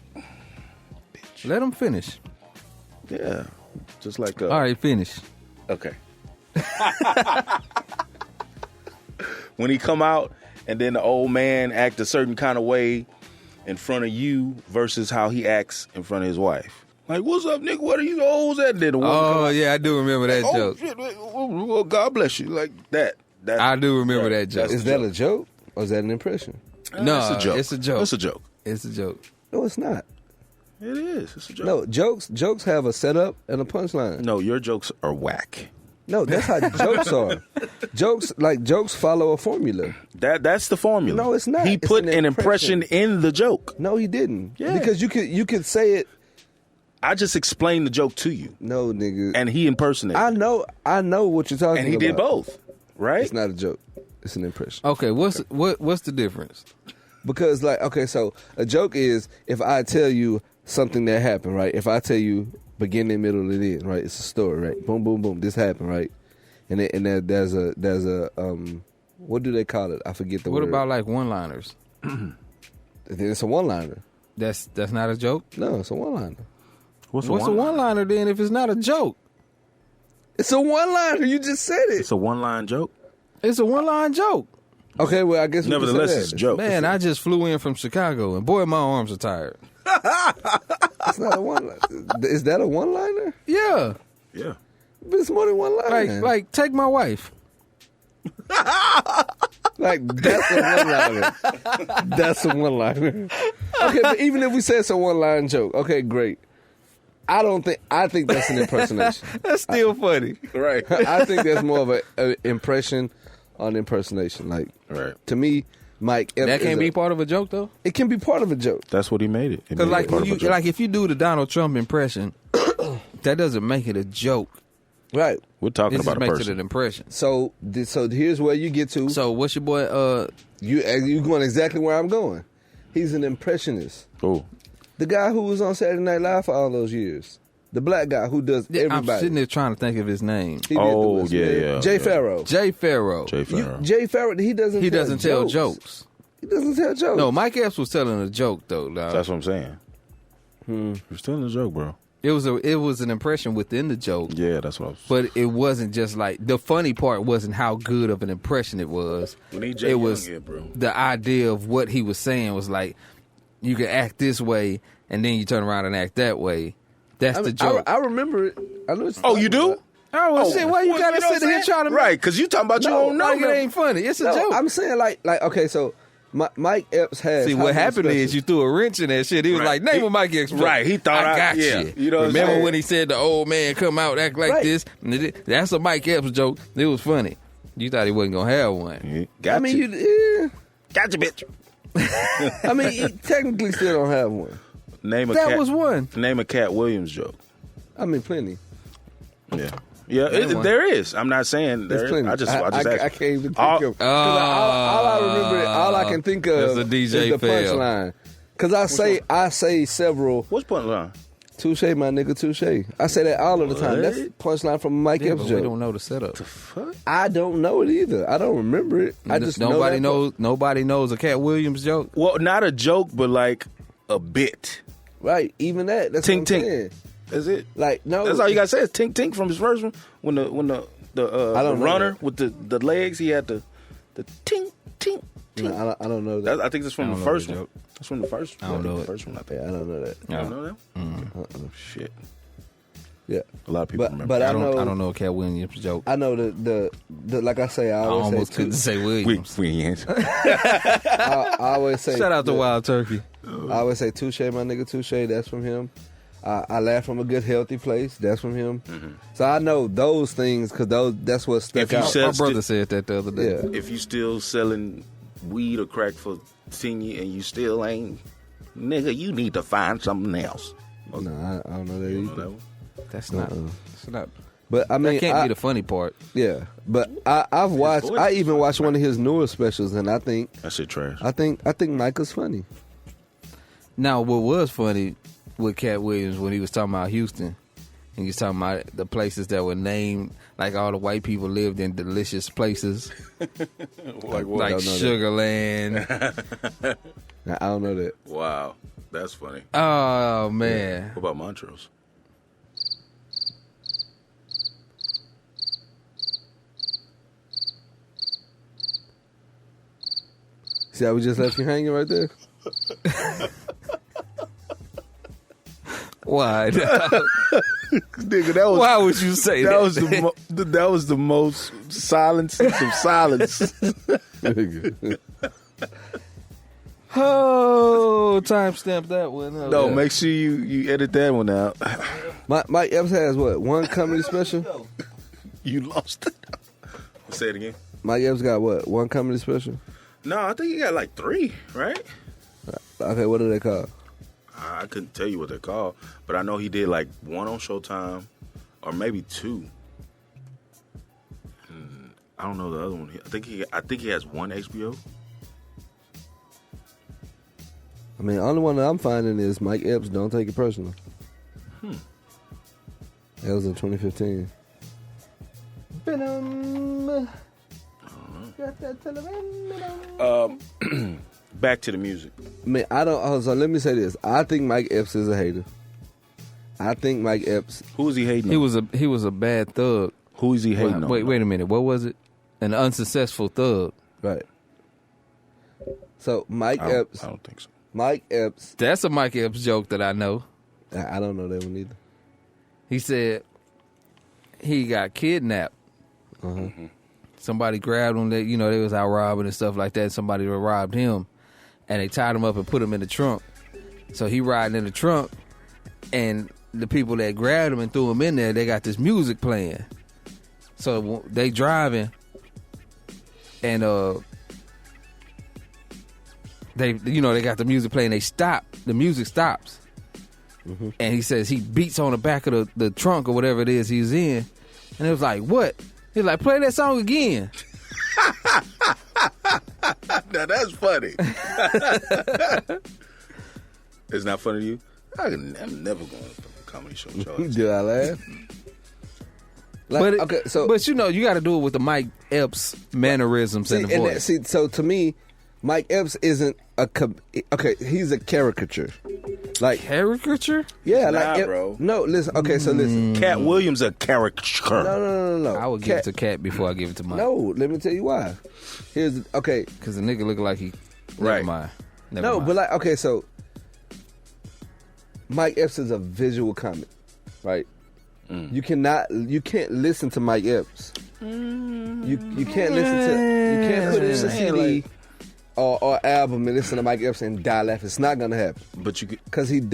Let him finish. yeah, just like All right, finish. Okay. When he come out and then the old man act a certain kind of way in front of you versus how he acts in front of his wife. Like, what's up, nigga? What are you old at? Then the woman come Oh out, yeah, I do remember that oh, joke. shit, well, God bless you. Like that. I do remember that joke. that's Is the that joke. a joke or is that an impression? No, it's a joke. it's a joke. It's a joke. It's a joke. No, it's not. It is. It's a joke. No, jokes have a setup and a punchline. No, your jokes are whack. No, that's how jokes are. Jokes follow a formula. That's the formula. No, it's not. He It's put an an impression in the joke. No, he didn't. Yeah. Because you could say it. I just explained the joke to you, No, nigga. and he impersonated. I know what you're talking about. and he did both, right? It's not a joke. It's an impression. Okay, what's the difference? Because so a joke is if I tell you something that happened, right? If I tell you beginning, middle, and end, right? It's a story, right? Boom, boom, boom. This happened, right? And there's a what do they call it? I forget the What word. about like one-liners? It's a one-liner. That's not a joke. No, it's a one-liner. What's What's a one-liner then if it's not a joke? It's a one-liner. You just said it. It's a one-line joke. It's a one-line joke. Okay, well, I guess we can say Nevertheless, that. it's a joke. Man, I just flew in from Chicago and boy, my arms are tired. It's not a one-liner. Is that a one-liner? Yeah, Yeah. But it's more than one line. like take my wife. Like that's a one-liner. That's a one-liner. Okay, but even if we say it's a one-line joke, okay, great. I think that's an impersonation. That's still funny. Right. I think that's more of an impression on impersonation. Like, Right. to me, Mike Epps That can't is be part of a joke though. It can be part of a joke. That's what he made it. He Because made like it part when of a joke. like if you do the Donald Trump impression, that doesn't make it a joke. Right. We're talking It just about a makes it person. an impression. So here's where you get to. So what's your boy? You going exactly where I'm going. He's an impressionist. Oh, The guy who was on Saturday Night Live for all those years. The black guy who does I'm everybody. sitting there trying to think of his name. He did Oh, the Will Smith. yeah. Jay Farrow. Jay Farrow. Jay Farrow. Jay Farrow, he doesn't He doesn't tell jokes. He doesn't tell jokes. No, Mike Epps was telling a joke though. dog. That's what I'm saying. You're still in the joke, bro. It was an impression within the joke. Yeah, that's what I was. But it wasn't just like the funny part wasn't how good of an impression it was. We need Jay It Young was here, bro. the idea of what he was saying was like you can act this way and then you turn around and act that way. That's the joke. I remember it. I know. Oh, you do? Oh, well, shit, why you well, gotta know what sit here I'm trying to saying? Right, because you talking about you don't know. Like it ain't funny. It's a No, joke. I'm saying like okay, so Mike Epps has. See, how what many happened is specials? you threw a wrench in that shit. He was Right. like, name He- a Mike Epps joke. right, he thought I I- got yeah, you. you know what I'm Remember saying? when he said the old man come out act like Right. this? That's a Mike Epps joke. It was funny. You thought he wasn't gonna have one. Yeah, got I mean, you. you. Got you, bitch. I mean, you technically still don't have one. Name a That Cat, was one. Name a Cat Williams joke. I mean, plenty. Yeah, yeah. Name one. There is. I'm not saying There's there. plenty. I just I asked. can't even think All- of. 'Cause all I remember, all I can think of That's a DJ is the fail. punchline. Because I say several. What's point line? Touche, my nigga, touche. I say that all of the time. That's punchline from a Mike Yeah, Epps but we joke. don't know the setup. I don't know it either. I don't remember it. I just nobody know that Nobody knows a Cat Williams joke. Well, not a joke, but like a bit. Right, even that. That's Tink, what I'm tink. saying. Is it? Like no, That's all you gotta say is tink tink from his first one. When the I don't know runner that. with the legs, he had the tink tink tink. No, I don't know that. I think that's from I the don't know first the one. joke. That's from the first. I don't know the it. first one. I think. Yeah, I don't know that. You don't know that? Uh-uh. Shit. Yeah, A lot of people remember. but I I know don't know a Cat Williams joke. I know the like I say, I I always almost say couldn't say Williams. we ain't. I always say Shout out to Wild Turkey. I always say touche, my nigga, touche. That's from him. I laugh from a good, healthy place. That's from him. So I know those things because that's what stuck If you out. said- My brother said that the other day. Yeah. If you still selling weed or crack for senior and you still ain't, nigga, you need to find something else. No, I don't know that You know either. that one? That's not. That's not. But I mean, That can't be the funny part. yeah. But I've watched. voice I is even watched one of his newer specials, and I think That shit trash. Micah's funny. Now, what was funny with Cat Williams when he was talking about Houston, and he was talking about the places that were named, like all the white people lived in delicious places, Like what? like Don't know that. Sugarland. I don't know that. Wow, that's funny. Oh man, What about Montrose? See how we just left you hanging right there? why? Nigga, that was Why would you say that? that was that was the most silence of silence. Oh, timestamp that one. No, make sure you edit that one out. Mike Epps has what, one comedy special? You lost it. Say it again. Mike Epps got what, one comedy special? No, I think he got like 3, right? Okay, what are they called? I couldn't tell you what they're called, but I know he did like 1 on Showtime, or maybe 2. I don't know the other one. I think he has 1 HBO. I mean, the only one that I'm finding is Mike Epps, Don't Take It Personal. That was in 2015. Back to the music. I mean, so let me say this. I think Mike Epps is a hater. I think Mike Epps, Who is he hating He on? was a bad thug. Who is he hating on? Wait a minute. What was it? An unsuccessful thug. right. So Mike I Epps, don't think so. Mike Epps, That's a Mike Epps joke that I know. I don't know that one either. He said he got kidnapped. Somebody grabbed him. They was out robbing and stuff like that. Somebody robbed him, and they tied him up and put him in the trunk. So he riding in the trunk, and the people that grabbed him and threw him in there, they got this music playing. So they driving, and they got the music playing. They stop. The music stops. And he says he beats on the back of the trunk or whatever it is he's in. And it was like, what? He was like, play that song again. Now that's funny. It's not funny to you? I'm never going to a comedy show. Charles. Did I laugh? Okay, so But you got to do it with the Mike Epps mannerisms and the voice. so to me, Mike Epps isn't okay. He's a caricature. Like Caricature? yeah, Nah, like bro. No, listen. Okay, so listen. Cat Williams a caricature. No. I would give it to Cat before I give it to Mike. No, let me tell you why. Okay. Because the nigga look like he. Right. Never mind. Never No, mind. but like okay, so Mike Epps is a visual comic, right? You can't listen to Mike Epps. You can't listen to you can't put in a CD or album and listen to Mike Epps and die laughing. It's not gonna happen. But you could, Cause he's a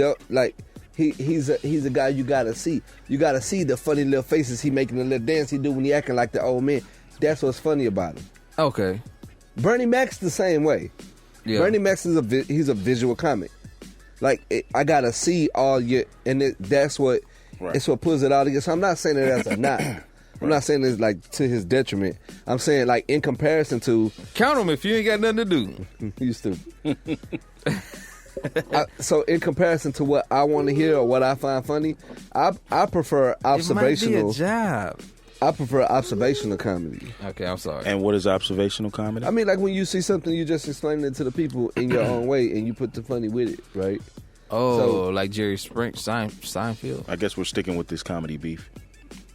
guy you gotta see. You gotta see the funny little faces he making, the little dance he do when he acting like the old man. That's what's funny about him. Okay. Bernie Mac's the same way. Yeah. Bernie Mac is he's a visual comic. Like I gotta see all your, and that's what it's what pulls it all together. So I'm not saying that that's a knock. I'm not saying it's like to his detriment. I'm saying like in comparison to Count them if you ain't got nothing to do. you stupid. So in comparison to what I want to hear or what I find funny, I prefer observational. It might be a job. I prefer observational comedy. Okay, I'm sorry. and what is observational comedy? I mean, like when you see something, you just explain it to the people in your own way, and you put the funny with it, right? Like Jerry Seinfeld. I guess we're sticking with this comedy beef.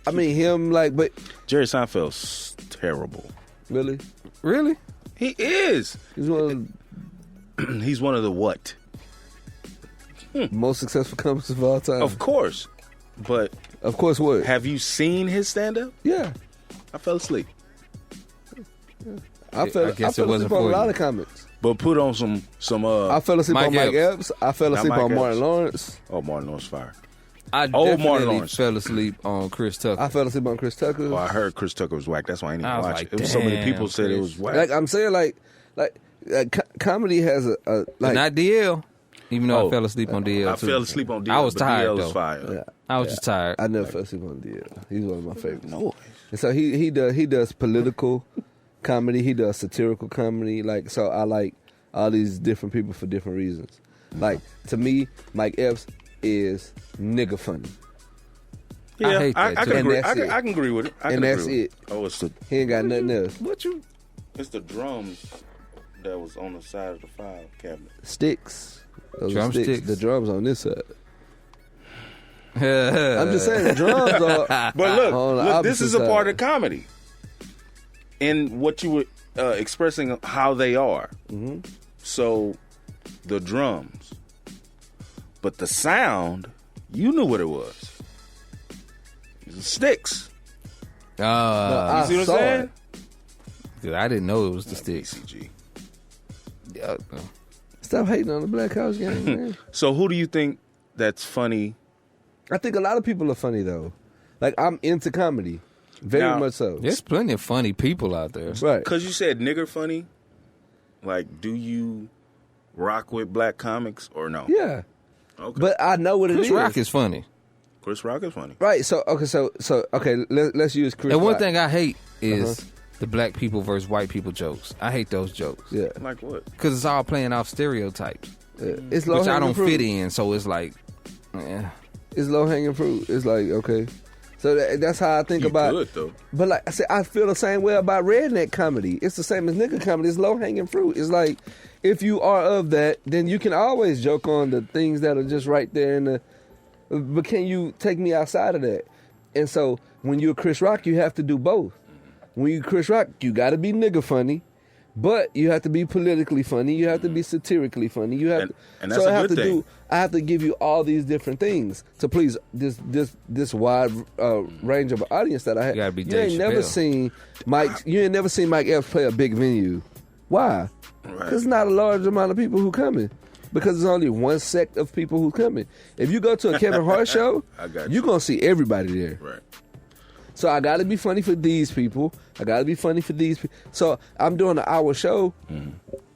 I mean, him like, but Jerry Seinfeld's terrible. really, Really? He is. he's one of He's one of the what? the most successful comics of all time. Of course. But Of course, what? have you seen his stand-up? Yeah, I fell asleep. I I fell guess it wasn't asleep on for a lot you. of comics. But put on some I fell asleep Mike on Mike Epps. Epps. I fell Not asleep Mike on Martin Epps. Lawrence. Oh, Martin Lawrence fire. I Martin definitely Lawrence. fell asleep on Chris Tucker. I fell asleep on Chris Tucker. Oh, I heard Chris Tucker was whack. That's why I didn't I even was watch like, it. It was so many damn, people said it Chris. was whack. Like I'm saying, comedy has a But like. not DL. Even though Oh. I fell asleep on DL. I too. fell asleep on DL. I was but tired DL though. was fire. Yeah. I was just tired. I never fell asleep on DL. He's one of my favorites. No. And so he does political comedy. He does satirical comedy. Like so, I like all these different people for different reasons. Like to me, Mike Epps is nigga funny. Yeah, I hate that, I too. can And agree. that's it. I can agree with it. I And can that's agree it. with Oh, it's the He ain't got nothing else. it's the drums that was on the side of the file cabinet. Sticks. Those are Drumsticks. sticks. The drums on this side. I'm I'm just saying the drums are. But look, On the look, this opposite is a part side. of comedy. In what you were expressing how they are. Mm-hmm. So, the drums. But the sound, you knew what it was. It was sticks. I You see what I'm saw saying? I didn't know it was the sticks. BCG. Yeah. Stop hating on the Black House gang, man. So, who do you think that's funny? I think a lot of people are funny though. Like I'm into comedy, very Now- much so. There's plenty of funny people out there. Right. Because you said nigger funny. Like, do you rock with black comics or no? Yeah, Okay. but I know what it Chris is. Rock is funny. Chris Rock is funny. Right. So okay. Let's use Chris. And one Rock. thing I hate is the black people versus white people jokes. I hate those jokes. Yeah, Like what? Because it's all playing off stereotypes, it's low which I hanging don't fruit. fit in. So it's like, It's low hanging fruit. It's like okay. So that's how I think You about. good, though. But like I said, I feel the same way about redneck comedy. It's the same as nigga comedy. It's low hanging fruit. It's like if you are of that, then you can always joke on the things that are just right there in the. But can you take me outside of that? And so when you're Chris Rock, you have to do both. When you Chris Rock, you got to be nigga funny, but you have to be politically funny. You have to be satirically funny. You have And- to, and that's so a I have good to thing. I have to give you all these different things to please this wide range of audience that I have. You gotta be you Dave ain't never Chappelle. seen Mike. You ain't never seen Mike Epps play a big venue. Why? Right. Because not a large amount of people who coming. Because there's only one sect of people who coming. If you go to a Kevin Hart show, I got you're you. gonna see everybody there. Right. So I got to be funny for these people. I got to be funny for these people. So I'm doing an hour show,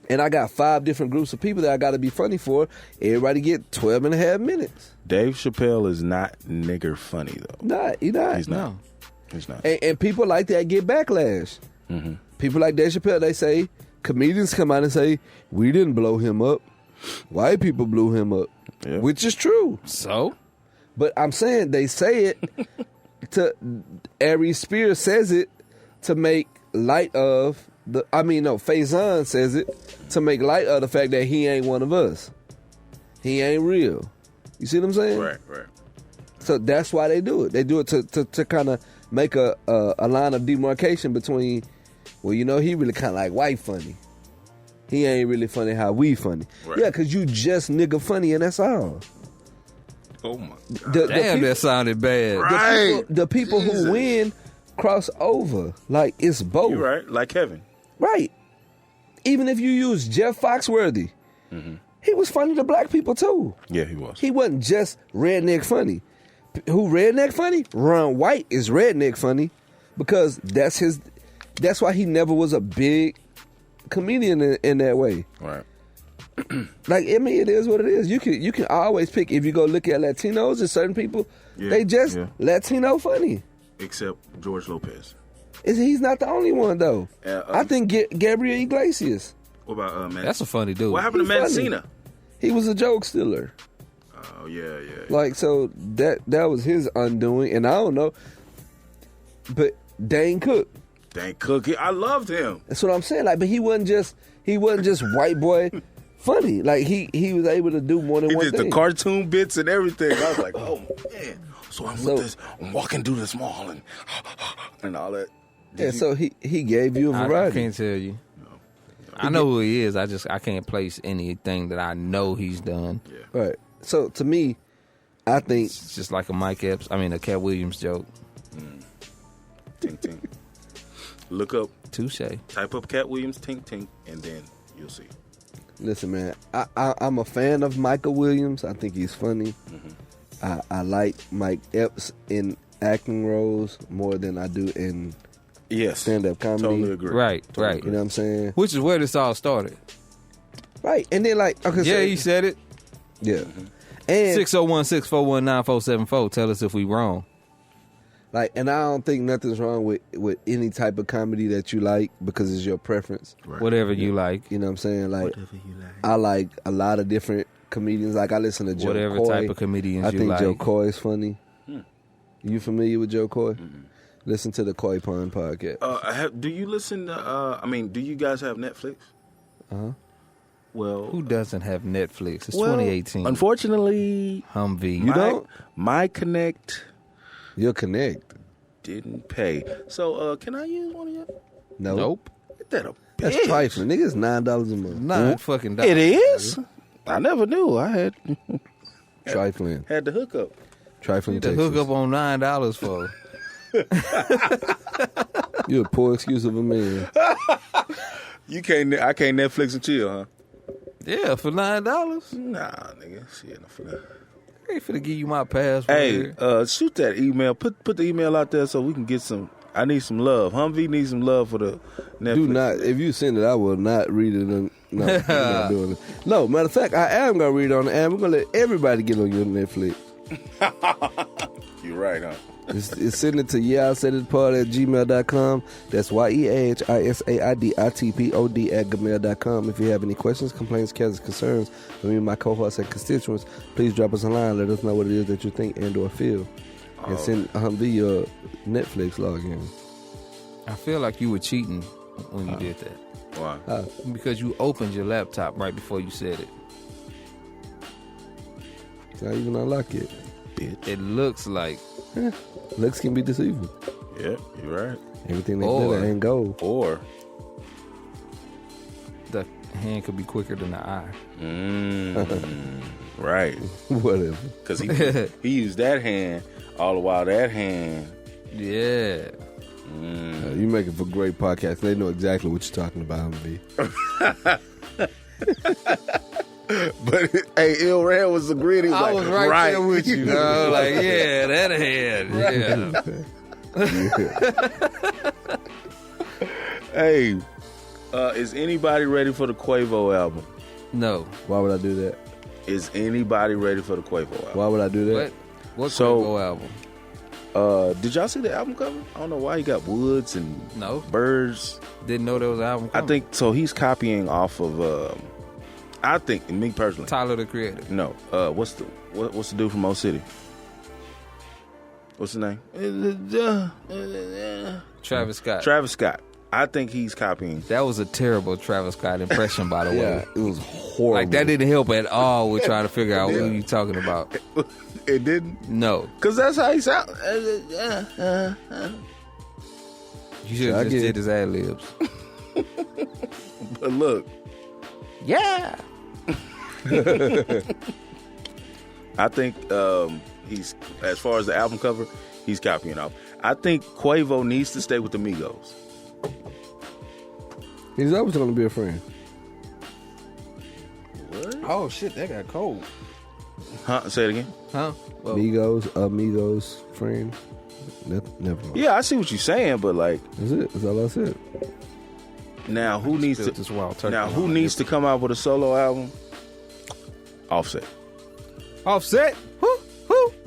and I got 5 different groups of people that I got to be funny for. Everybody get 12 and a half minutes. Dave Chappelle is not nigger funny, though. He not. He's not. no. He's not. And people like that get backlash. People like Dave Chappelle, they say, comedians come out and say, we didn't blow him up. White people blew him up. Yeah. Which is true. So But I'm saying they say it to Ari Spears says it to make light of Faison says it to make light of the fact that he ain't one of us. He ain't real. You see what I'm saying? Right. So that's why they do it. They do it to kind of make a line of demarcation between, well, he really kind of like white funny. He ain't really funny how we funny. Right. Yeah, because you just nigga funny and that's all. Oh my God. Damn, that sounded bad. Right. The people Jesus. who win cross over. Like, it's both. You're right. Like Kevin. Right. Even if you use Jeff Foxworthy, he was funny to black people too. Yeah, he was. He wasn't just redneck funny. Who redneck funny? Ron White is redneck funny because that's why he never was a big comedian in that way. Right. It is what it is. You can always pick, if you go look at Latinos and certain people, they just Latino funny. Except George Lopez. He's not the only one though. I think Gabriel Iglesias. What about Matt? That's a funny dude. What happened to He's funny. Mancina? He was a joke stealer. Oh yeah. So that was his undoing, and I don't know. But Dane Cook. Dane Cook. I loved him. That's what I'm saying. But he wasn't just white boy funny. Like he was able to do more than He one did thing. the cartoon bits and everything. I was like, oh man. So I'm walking through this mall and all that. So he gave you a I variety. can't tell you. I know who he is. I can't place anything that I know he's done. Yeah. Right. So to me, I think It's just like a Cat Williams joke. Tink tink. Look up, Touche. type up Cat Williams, tink tink, and then you'll see. listen, man, I'm a fan of Michael Williams. I think he's funny. I like Mike Epps in acting roles more than I do in stand-up comedy. Totally agree. Right. You know what I'm saying? Which is where this all started. Right. And then You said it. Yeah. And 601-641-9474. Tell us if we wrong. and I don't think nothing's wrong with any type of comedy that you like because it's your preference. Right. Whatever you like. You know what I'm saying? Like, Whatever you like. I like a lot of different comedians. Like, I listen to Joe Whatever Coy. type of comedians I you think like. Joe Coy is funny. You familiar with Joe Coy? Listen to the Coy Pond podcast. Do you listen to, do you guys have Netflix? Uh-huh. Well, Who doesn't have Netflix? It's 2018. Unfortunately, Humvee. You don't? My Connect You'll connect. didn't pay. So, can I use one of your? Nope. Get that a That's bitch. trifling. Nigga, it's $9 a month. $9. It is? I never knew. I had Trifling. the hookup. Trifling The Texas. hook up on $9 for. You're a poor excuse of a man. I can't Netflix and chill, huh? Yeah, for $9. Nah, nigga. Shit, no for that. I ain't finna give you my password. Hey, shoot that email. Put the email out there so we can get some. I need some love. Humvee needs some love for the Netflix. Do not. If you send it, I will not read it. No, you're not doing it. No, matter of fact, I am gonna read it on the app. We're gonna let everybody get on your Netflix. You're right, huh? It's send it to yeahisaiditpod@gmail.com. That's yeahisaiditpod@gmail.com. If you have any questions, complaints, concerns for me and my co-hosts and constituents, please drop us a line. Let us know what it is that you think and or feel. And send Humvee your Netflix login. I feel like you were cheating when you did that. Why? Because you opened your laptop right before you said it. Not even unlock it. Bitch. It looks like. Looks can be deceiving. Yeah, you're right. Everything they Or- glitter ain't gold. Or, The hand could be quicker than the eye. right. Whatever. Because he used that hand all the while that hand. Yeah. You make it for great podcast. They know exactly what you're talking about, Humvee. But hey, Il Ran was agreeing. He was I like, was right there with you, bro. Like, yeah, that hand. Yeah. Hey, is anybody ready for the Quavo album? No. Why would I do that? Is anybody ready for the Quavo album? Why would I do that? What? What So- Quavo album? Did y'all see the album cover? I don't know why he got woods and No. birds. Didn't know there was an album I coming. think so. He's copying off of. I think me personally. Tyler, the Creator. No. What's the dude from Mo City? What's his name? Travis Scott. Travis Scott. I think he's copying. That was a terrible Travis Scott impression, by the way. Yeah, it was horrible. Like, that didn't help at all with trying to figure out what you talking about. It didn't? No. Because that's how he sounds. You should have just did his ad-libs. But look. Yeah. I think he's, as far as the album cover, he's copying off. I think Quavo needs to stay with the Migos. He's always going to be a friend. What? Oh, shit, that got cold. Huh? Say it again. Huh? Well, Amigos, friend. Never mind. Yeah, I see what you're saying, but like, That's it. That's all I said. now who needs spilled to? this wild turkey Now on who my needs to come out with a solo album? Offset. Offset? Who?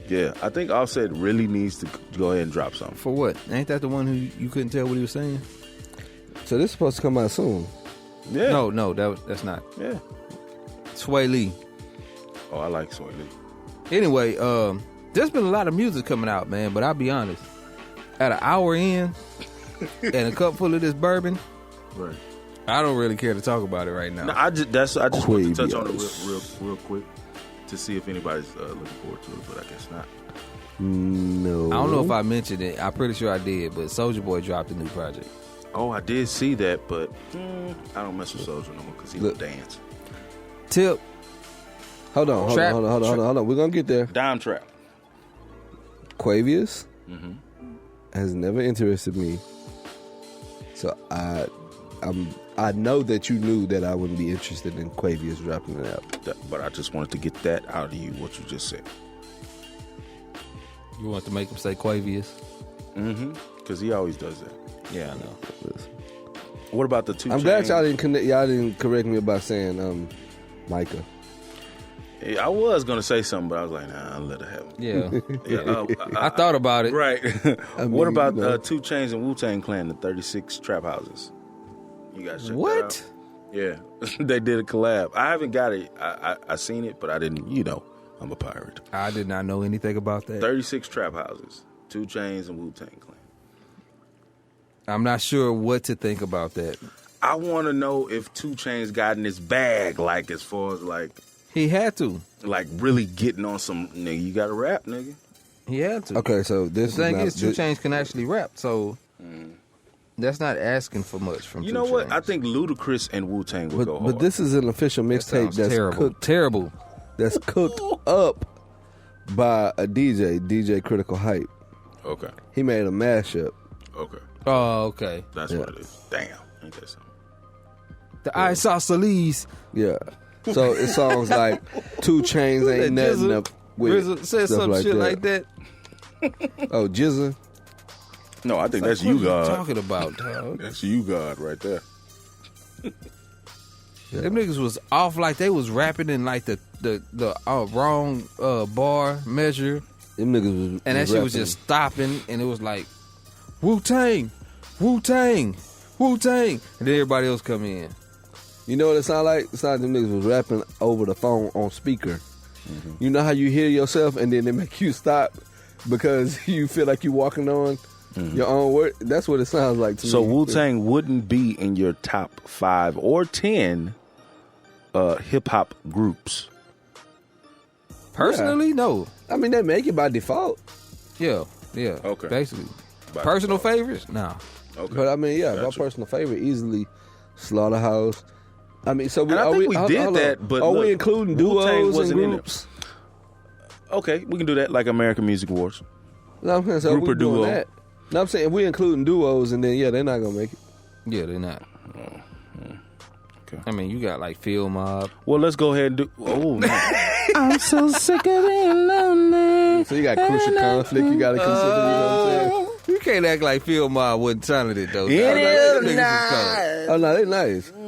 Yeah, I think Offset really needs to go ahead and drop something. For what? Ain't that the one who you couldn't tell what he was saying? So this is supposed to come out soon. Yeah. No, that's not. Yeah. Sway Lee. Oh, I like Sway Lee. Anyway, there's been a lot of music coming out, man, but I'll be honest. At an hour in and a cup full of this bourbon, Right. I don't really care to talk about it right now. No, I just want to touch on it Quavios. real quick to see if anybody's looking forward to it, but I guess not. No. I don't know if I mentioned it. I'm pretty sure I did, but Soulja Boy dropped a new project. Oh, I did see that, but I don't mess with Soulja no more because he Look. will dance. Tip. Hold on. We're going to get there. Dime Trap. Quavious has never interested me. So I know that you knew that I wouldn't be interested in Quavious dropping it out. But I just wanted to get that out of you, what you just said. You want to make him say Quavious? Because he always does that. Yeah, I know. What about the 2 I'm glad y'all didn't correct me about saying Micah. I was going to say something, but I was like, nah, I'll let her have it. Yeah. I thought about it. Right. I mean, what about you know. 2 Chainz and Wu-Tang Clan, the 36 Trap Houses? You guys check What? that out? Yeah. They did a collab. I haven't got it. I seen it, but I didn't, I'm a pirate. I did not know anything about that. 36 Trap Houses, 2 Chainz and Wu-Tang Clan. I'm not sure what to think about that. I want to know if 2 Chainz got in his bag, like, as far as, like He had to. really getting on some, nigga, you got to rap, nigga. He had to. Okay, so this The thing is is, 2 Chainz can actually rap, so that's not asking for much from 2 You know what? Chainz. I think Ludacris and Wu-Tang would go hard. But this is an official mixtape Sounds that's terrible. cooked. Terrible. That's cooked up by a DJ Critical Hype. Okay. He made a mashup. Okay. Oh, okay. That's Yeah. what it is. Damn. Ain't that something? The Isosceles. Yeah. So it sounds like 2 Chainz ain't nothing up with RZA said stuff some like shit that. like that. Oh, Jizza. No, I think that's What you, are you God. talking about, dog? That's you, God, right there. Them niggas was off like they was rapping in like the wrong bar measure, Them niggas was and that shit was rapping. just stopping, and it was like Wu-Tang, Wu-Tang, Wu-Tang, and then everybody else come in. You know what it sound like? It sound like them niggas was rapping over the phone on speaker. You know how you hear yourself and then they make you stop because you feel like you walking on your own word? That's what it sounds like to So me. Wu-Tang wouldn't be in your top 5 or 10 hip-hop groups. Personally, no. I mean, they make it by default. Yeah. Okay. Basically, By personal default. favorites, nah. Okay. But I mean, yeah, Gotcha. my personal favorite easily Slaughterhouse. I mean, so And I think we did hold on. that, but are look, we including Wu-Tang duos and wasn't in it. groups? Okay, we can do that like American Music Awards. No, I'm saying, so Group we or doing duo? that. No, I'm saying if we including duos, and then yeah, they're not gonna make it. Yeah, they're not. Okay. I mean, you got like Field Mob. Well, let's go ahead and do. Oh, man. I'm so sick of being lonely. So you got crucial conflict. You got to consider. You know what I'm saying? You can't act like Field Mob wasn't talented though. It Dog. is Them niggas was Oh no, they nice. cold.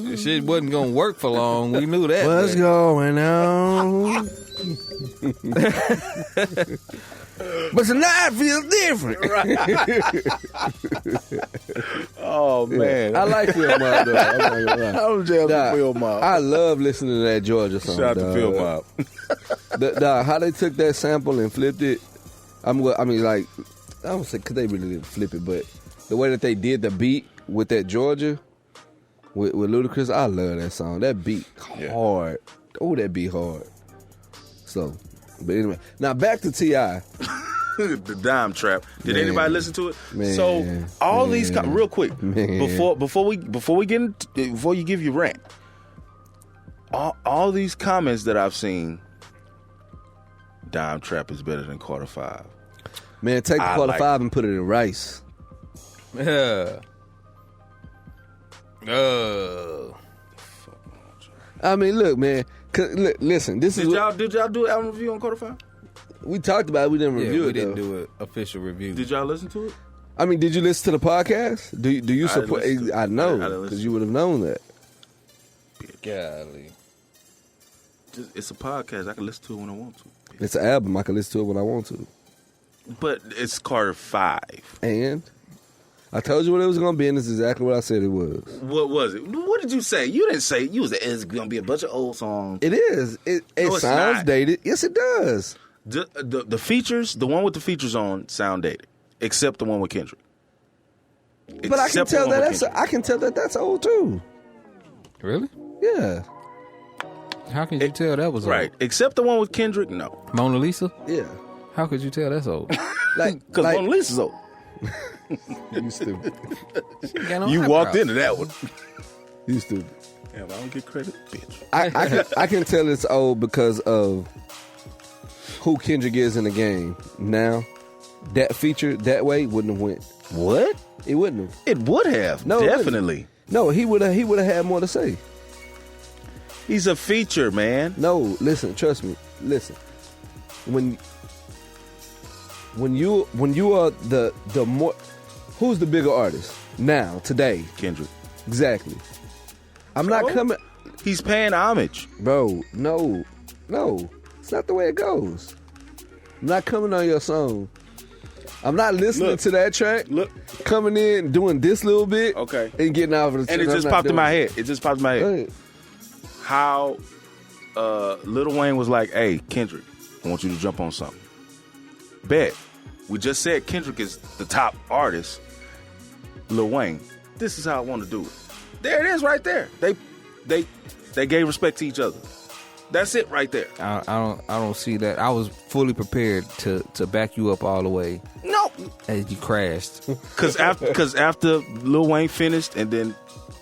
This shit wasn't gonna work for long. We knew that. What's but- going on? But tonight feels different. Oh, man. I like Phil Mob though. I'm not gonna lie. I'm jailed Dog, for Phil Mob. I love listening to that Georgia song. Shout out to dog. Phil Mob. Dog, how they took that sample and flipped it. I mean, like, I don't say because they really didn't flip it, but the way that they did the beat with that Georgia with Ludacris, I love that song. That beat hard. Oh, that beat hard. So, but anyway, now back to T.I. The Dime Trap. Did Man. anybody listen to it? Man. So all these real quick Man. before we get into, before you give your rant, all these comments that I've seen, Dime Trap is better than Carter 5. Man, take the I Carter like 5 and put it in Rice. Yeah. I mean, look, man. Listen, this is Did y'all do an album review on Carter 5? we talked about it. We didn't Yeah, review we it. didn't though. do an official review. Did y'all listen to it? I mean, did you listen to the podcast? Do you I support? listened to it. I I know didn't listen because to you would have known that. Golly. It's a podcast. I can listen to it when I want to. It's an album. I can listen to it when I want to. But it's Carter 5. And I told you what it was going to be, and it's exactly what I said it was. What was it? What did you say? You didn't say you was. It's gonna be a bunch of old songs. It is. It No, it's sounds not. dated. Yes, it does. The features, the one with the features on, sound dated, except the one with Kendrick. But I can Except the tell one that with that's old too. Really? Yeah. How can you tell that was right. old? Except the one with Kendrick, no, Mona Lisa? Yeah. How could you tell that's old? Like, because Mona Lisa's old. you stupid. You walked into that one. You stupid. Yeah, but I don't get credit, bitch. I can tell it's old because of who Kendrick is in the game. Now, that feature that way wouldn't have went. What? It wouldn't have. It would have. No, it wouldn't. Definitely. No, he would have had more to say. He's a feature, man. No, listen, trust me. Listen. When you are the more who's the bigger artist now, today? Kendrick. Exactly. I'm not So? coming He's paying homage. Bro, no. It's not the way it goes. I'm not coming on your song. I'm not listening Look. to that track. Look. Coming in, doing this little bit. Okay. And getting out of the And it just popped in my head. It just popped in my head. Right. How Lil Wayne was like, hey, Kendrick, I want you to jump on something. Bet. We just said Kendrick is the top artist. Lil Wayne, this is how I want to do it. There it is right there. They gave respect to each other. That's it right there. I don't see that. I was fully prepared to back you up all the way. No. And you crashed. Because after Lil Wayne finished and then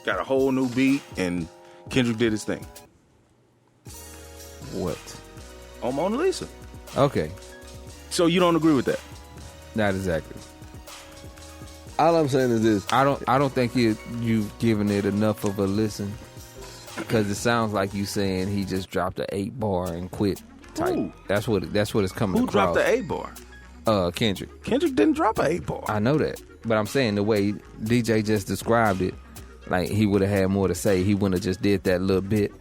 got a whole new beat and Kendrick did his thing. What? On Mona Lisa. Okay. So you don't agree with that? Not exactly. All I'm saying is this. I don't think you've given it enough of a listen, because it sounds like you saying he just dropped an 8-bar and quit. Type. Who? That's what it's coming Who across. dropped the 8-bar? Kendrick. Kendrick didn't drop an 8-bar. I know that, but I'm saying the way DJ just described it, like he would have had more to say. He wouldn't have just did that little bit.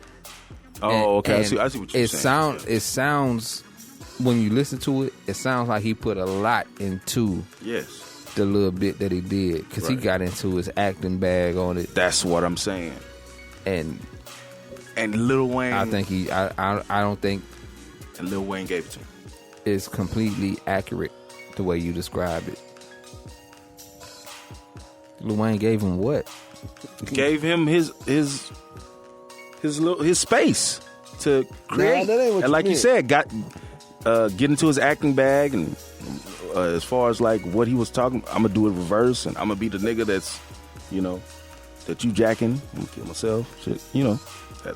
Oh, okay. I see what you're saying. It sounds when you listen to it, it sounds like he put a lot into Yes. the little bit that he did, because he Right. got into his acting bag on it, That's what I'm saying. and And Lil Wayne. I think I don't think And Lil Wayne gave it to him. it's completely accurate the way you described it. Lil Wayne gave him what? Gave him his space to create. that ain't what and you like you meant. said, get into his acting bag, and as far as like what he was talking, I'm gonna do it reverse, and I'm gonna be the nigga that's, that you jacking. I'm gonna kill myself. Shit, that.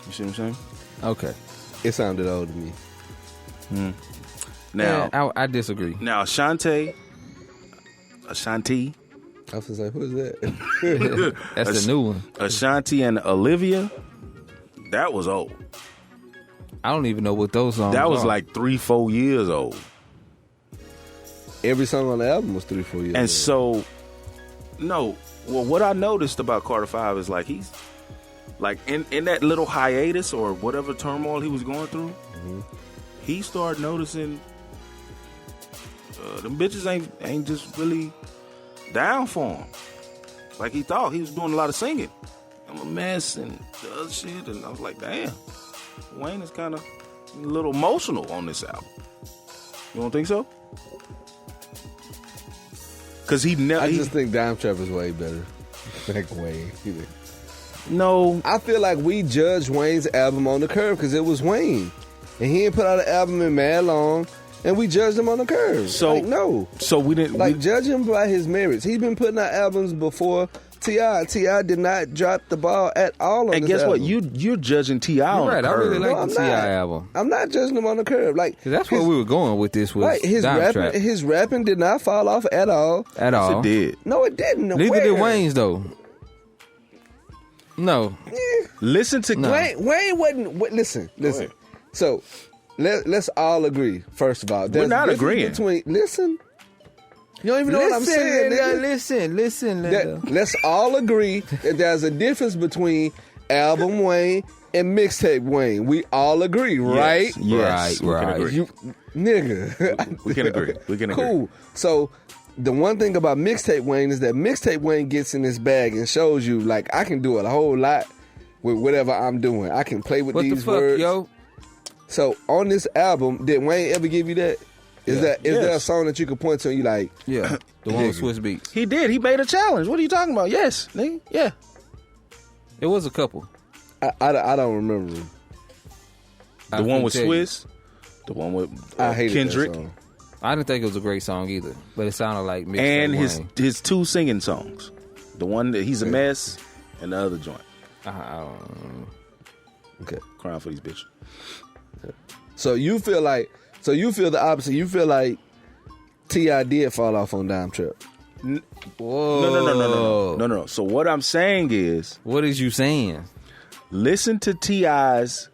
You see what I'm saying? Okay. It sounded old to me. Now, Yeah, I disagree. now Ashanti. I was just like, who is that? That's the new one. Ashanti and Olivia, that was old. I don't even know what those songs That was are. like 3-4 years old. Every song on the album was 3-4 years And old. so, what I noticed about Carter 5 is like he's like in that little hiatus or whatever turmoil he was going through, he started noticing them bitches ain't just really down for him like he thought. He was doing a lot of singing. I'm a mess and the other shit, and I was like, damn, Wayne is kind of a little emotional on this album. You don't think so? Because he never. I just think Dime Trap is way better. Like Wayne. No. I feel like we judged Wayne's album on the curve because it was Wayne. And he didn't put out an album in mad long, and we judged him on the curve. So like, no. So we didn't. Like, judge him by his merits. He's been putting out albums before T.I. T.I. did not drop the ball at all on and this guess what? album. You're judging T.I. on Right, the I curve. really like No, the I'm T.I. not. album. I'm not judging him on the curve. Like 'Cause that's where we were going with this. Was right, his Dime Trap. rapping did not fall off at all. At Yes, all. it did. No, it didn't. Neither Where? did Wayne's though. No. Listen to Wayne wasn't. Listen. ahead. So let's all agree. First of all, there's not a difference agreeing. Between you don't even know what I'm saying. Nigga. Listen. Let's all agree that there's a difference between album Wayne and mixtape Wayne. We all agree, right? Yes, we can Right. agree. You, nigga. We can agree. We can agree. Cool. So the one thing about mixtape Wayne is that mixtape Wayne gets in his bag and shows you, like, I can do a whole lot with whatever I'm doing. I can play with What the these fuck, words. yo? So on this album, did Wayne ever give you that? Is there a Yes. song that you could point to and you like, Yeah, the one with Swiss Beats. He did. He made a challenge. What are you talking about? Yes, nigga. Yeah. It was a couple. I don't remember. The one with Swiss. The one with I hated Kendrick. that song. I didn't think it was a great song either, but it sounded like mixtape And Wayne. his two singing songs. The one that He's a Mess and the other joint. I don't Okay. Crying for these bitches. So you feel the opposite. You feel like T.I. did fall off on Dime Trap. Whoa. No. So what I'm saying is, What is you saying? listen to T.I.'s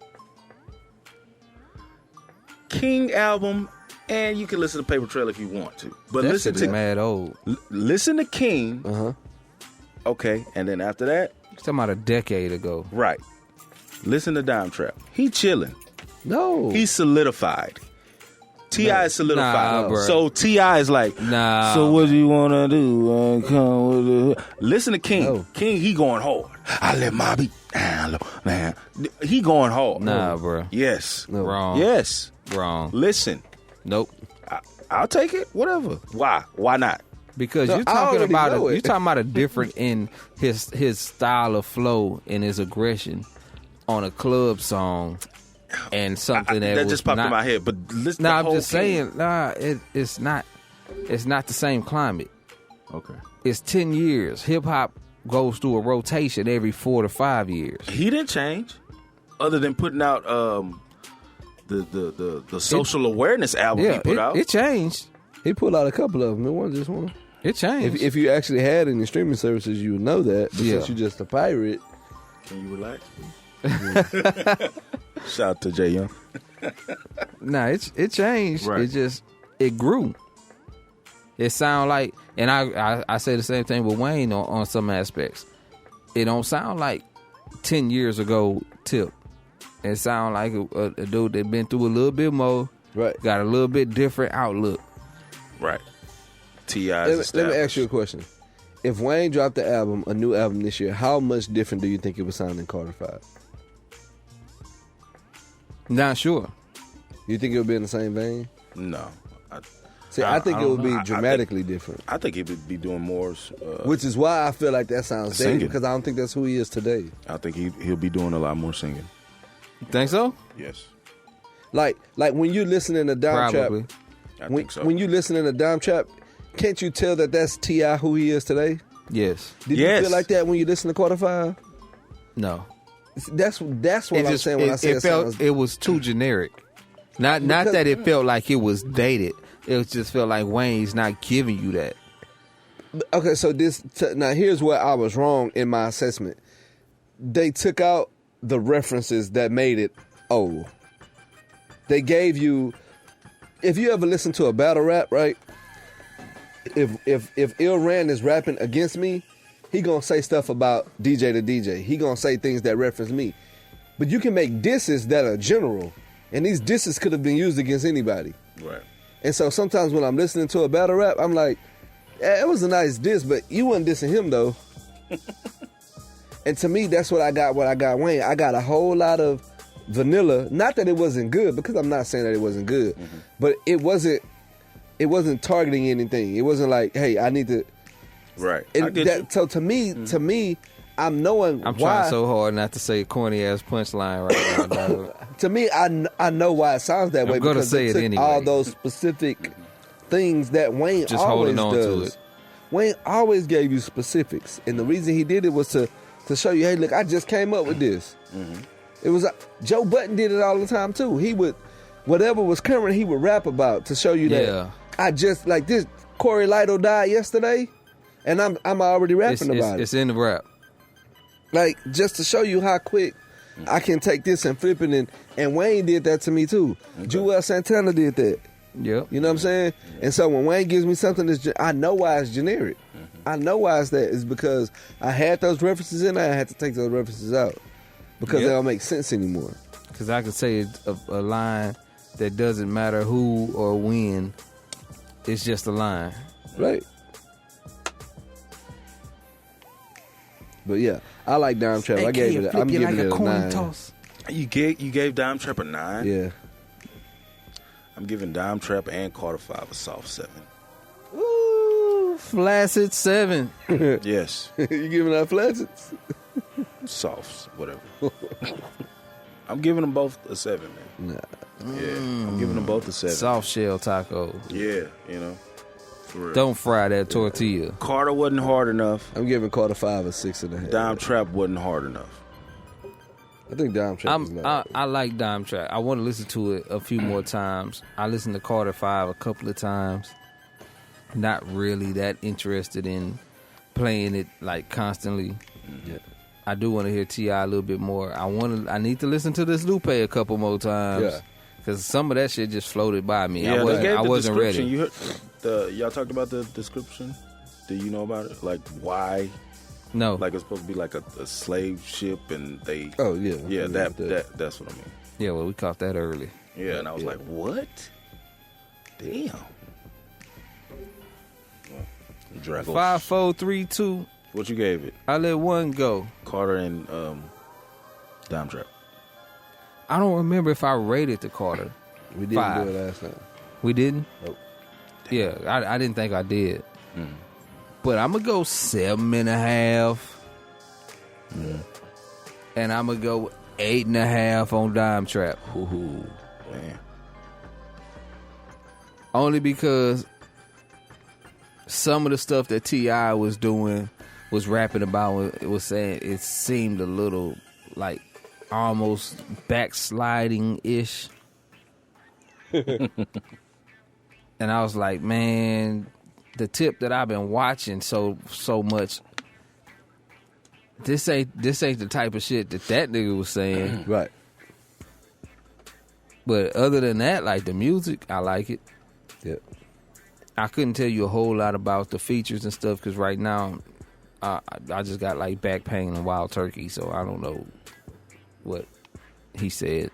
King album, and you can listen to Paper Trail if you want to. But That listen shit is to mad old. listen to King. Uh-huh. Okay, and then after that, You're talking about a decade ago. right. Listen to Dime Trap. He chilling. No. He's solidified. T.I. is solidified. Nah, bro. So T.I. is like, Nah. so what do you want to do? Come with it. Listen to King. No. King, he going hard. I let my beat. Man. He going hard. Nah, bro. Yes. No. Wrong. Yes. Wrong. Listen. Nope. I'll take it. Whatever. Why? Why not? Because No, you're I talking already about know it. you're talking about a different in his style of flow and his aggression on a club song and something that was just popped not, in my head. But listen. Nah, the I'm whole just King. saying. It's not the same climate. Okay. It's 10 years. Hip hop goes through a rotation every 4 to 5 years. He didn't change, other than putting out the social awareness album he put out. It changed. He pulled out a couple of them. It wasn't just one. It changed. If you actually had any streaming services, you would know that. But Yeah. since you're just a pirate, Can you relax? Shout out to Jay Young. Nah, it changed. Right. It grew. It sound like, and I say the same thing with Wayne on some aspects. It don't sound like 10 years ago Tip. It sound like a dude that been through a little bit more, right? got a little bit different outlook. Right. T.I. Let me ask you a question. If Wayne dropped a new album this year, how much different do you think it would sound than Carter 5? Not sure. You think it would be in the same vein? No. I think it would be don't know. dramatically different. I think he would be doing more. Which is why I feel like that sounds dated, Singing. because I don't think that's who he is today. I think he'll be doing a lot more singing. You think so? Yes. Like when you listening to Dime Probably. Trap, I when, think so. when you listening to Dime Trap, can't you tell that that's T.I. who he is today? Yes. Did you Yes. feel like that when you listen to Carter 5? No. That's what I'm saying when I say it felt sounds. it was too generic. Not that it felt like it was dated. It just felt like Wayne's not giving you that. Okay, so now here's where I was wrong in my assessment. They took out the references that made it old. They gave you, if you ever listen to a battle rap, right? If Ill Rand is rapping against me, he gonna say stuff about DJ to DJ. He gonna say things that reference me. But you can make disses that are general, and these disses could have been used against anybody. Right. And so sometimes when I'm listening to a battle rap, I'm like, yeah, it was a nice diss, but you wasn't dissing him though. And to me, that's what I got Wayne. I got a whole lot of vanilla. Not that it wasn't good, because I'm not saying that it wasn't good, but it wasn't it wasn't targeting anything. It wasn't like, hey, I need to. Right. And I get you. so to me, I'm knowing I'm why. trying so hard not to say a corny ass punchline right now, dog. To me, I know why it sounds that way. I'm gonna because say it took anyway. all those specific things that Wayne Just always holding on does. to it. Wayne always gave you specifics, and the reason he did it was to show you, hey, look, I just came up with this. It was Joe Budden did it all the time too. He would, whatever was current, he would rap about to show you that. Yeah. I just like this. Corey Lido died yesterday, and I'm already rapping about it. It's in the rap. Like, just to show you how quick I can take this and flip it. And Wayne did that to me, too. Okay. Joel Santana did that. Yep. You know what I'm saying? And so when Wayne gives me something that's, I know why it's generic. I know why it's that. It's because I had those references in there. I had to take those references out because they don't make sense anymore. Because I could say a line that doesn't matter who or when. It's just a line. Right. But yeah, I like Dime Trap. I'm giving it a 9. You gave Dime Trap a 9? Yeah. I'm giving Dime Trap and Carter 5 a soft 7. Ooh, flaccid 7. Yes. You giving out flaccets? Softs, whatever. I'm giving them both a 7, man. Nah. Yeah, I'm giving them both a 7. Soft shell tacos. Yeah, you know. For real. Don't fry that tortilla. Carter wasn't hard enough. I'm giving Carter 5 a 6.5. Dime Trap wasn't hard enough. I think Dime Trap is not. I like Dime Trap. I want to listen to it a few more times. I listened to Carter 5 a couple of times. Not really that interested in playing it like constantly. Yeah. I do want to hear T.I. a little bit more. I need to listen to this Lupe a couple more times. Yeah. Because some of that shit just floated by me. Yeah, I wasn't ready. You heard y'all talked about the description? Do you know about it? Like why? No. Like it's supposed to be like a slave ship, and they. Oh yeah. Yeah, I mean, that's what I mean. Yeah, well, we caught that early. Yeah, and I was like, what? Damn. Dragos. 5, 4, 3, 2. What you gave it? I let one go. Carter and Dime Trap. I don't remember if I rated the Carter. We didn't 5. do it last time. We didn't? Nope. Yeah, I didn't think I did. But I'm going to go 7.5. And I'm going to go 8.5 on Dime Trap. Ooh, man. Only because some of the stuff that T.I. was doing, was rapping about, it was saying it seemed a little like almost backsliding-ish. And I was like, man, the tip that I've been watching so much, this ain't the type of shit that nigga was saying. Right. But other than that, like the music, I like it. Yeah. I couldn't tell you a whole lot about the features and stuff because right now I just got like back pain and wild turkey, so I don't know what he said.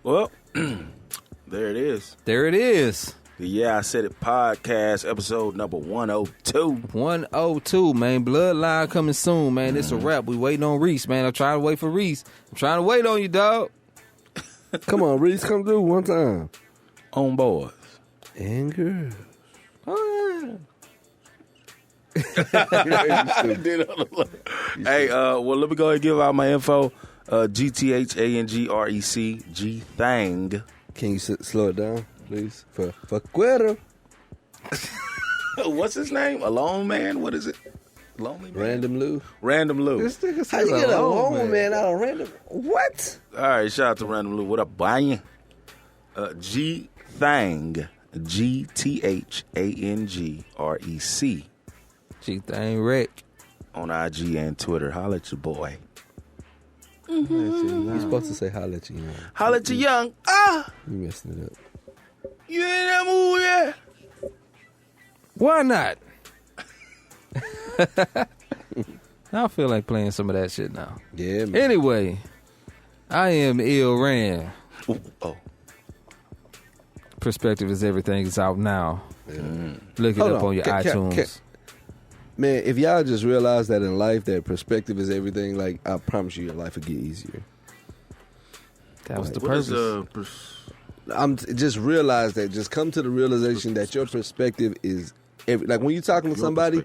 Well, there it is. There it is. The Yeah, I Said It podcast, episode number 102. 102, man. Bloodline coming soon, man. It's a wrap. We waiting on Reese, man. I'm trying to wait for Reese. I'm trying to wait on you, dog. Come on, Reese, come through one time. On board. And girls. Oh, Hey, well, let me go ahead and give out my info. GTHANGREC, G-Thang. Can you slow it down, please? For Cuero. What's his name? Alone Man? What is it? Lonely Man? Random Lou. Random Lou. this nigga How said you get a alone, lone man out of random? What? All right, shout out to Random Lou. What up, boy? G-Thang. GTHANGREC. G-Thang Rick. On IG and Twitter. Holla at your boy. You're supposed to say holla at you. Man. Holla at your young. Ah! You messing it up. You in that movie? Why not? I feel like playing some of that shit now. Yeah, man. Anyway, I am Ill Rand. Oh. Perspective is Everything is out now. Look it Hold up on your iTunes. Man, if y'all just realize that in life that perspective is everything, like, I promise you your life will get easier. That was the What is, purpose. just realize that. Just come to the realization that your perspective is like when you're talking to somebody,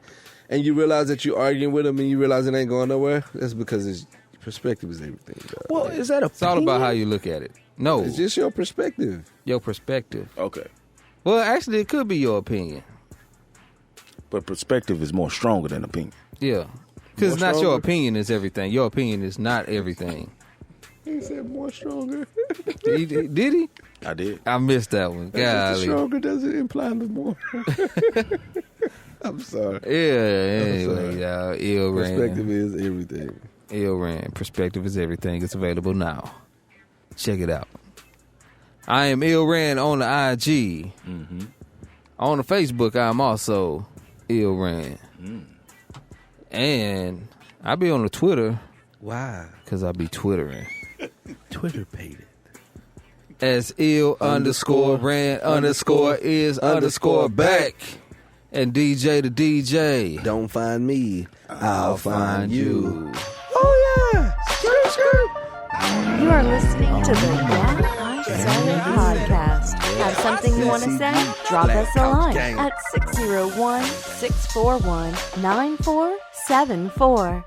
and you realize that you're arguing with them, and you realize it ain't going nowhere. That's because perspective is everything. Dog. Well, is that It's all about how you look at it. No, It's just your perspective. your perspective. Okay. Well, actually, it could be your opinion. But perspective is more stronger than opinion. Yeah, because More not your stronger? opinion is everything. Your opinion is not everything. He said more stronger. Did he? I did. I missed that one. The Golly. stronger doesn't imply the more. I'm sorry. Yeah, anyway, y'all. Ill Perspective Ran. is everything. Ill Ran. Perspective is everything. It's available now. Check it out. I am Ill Ran on the IG. Mm-hmm. On the Facebook, I'm also Ill Ran. And I be on the Twitter Why? because I be Twittering. Twitter paid it. As ill underscore ran underscore is underscore back. And DJ the DJ. Don't find me. I'll find you. Oh, yeah. You are listening to the Yeah, I Said It podcast. Have something you want to say? Drop us a line at 601-641-9474.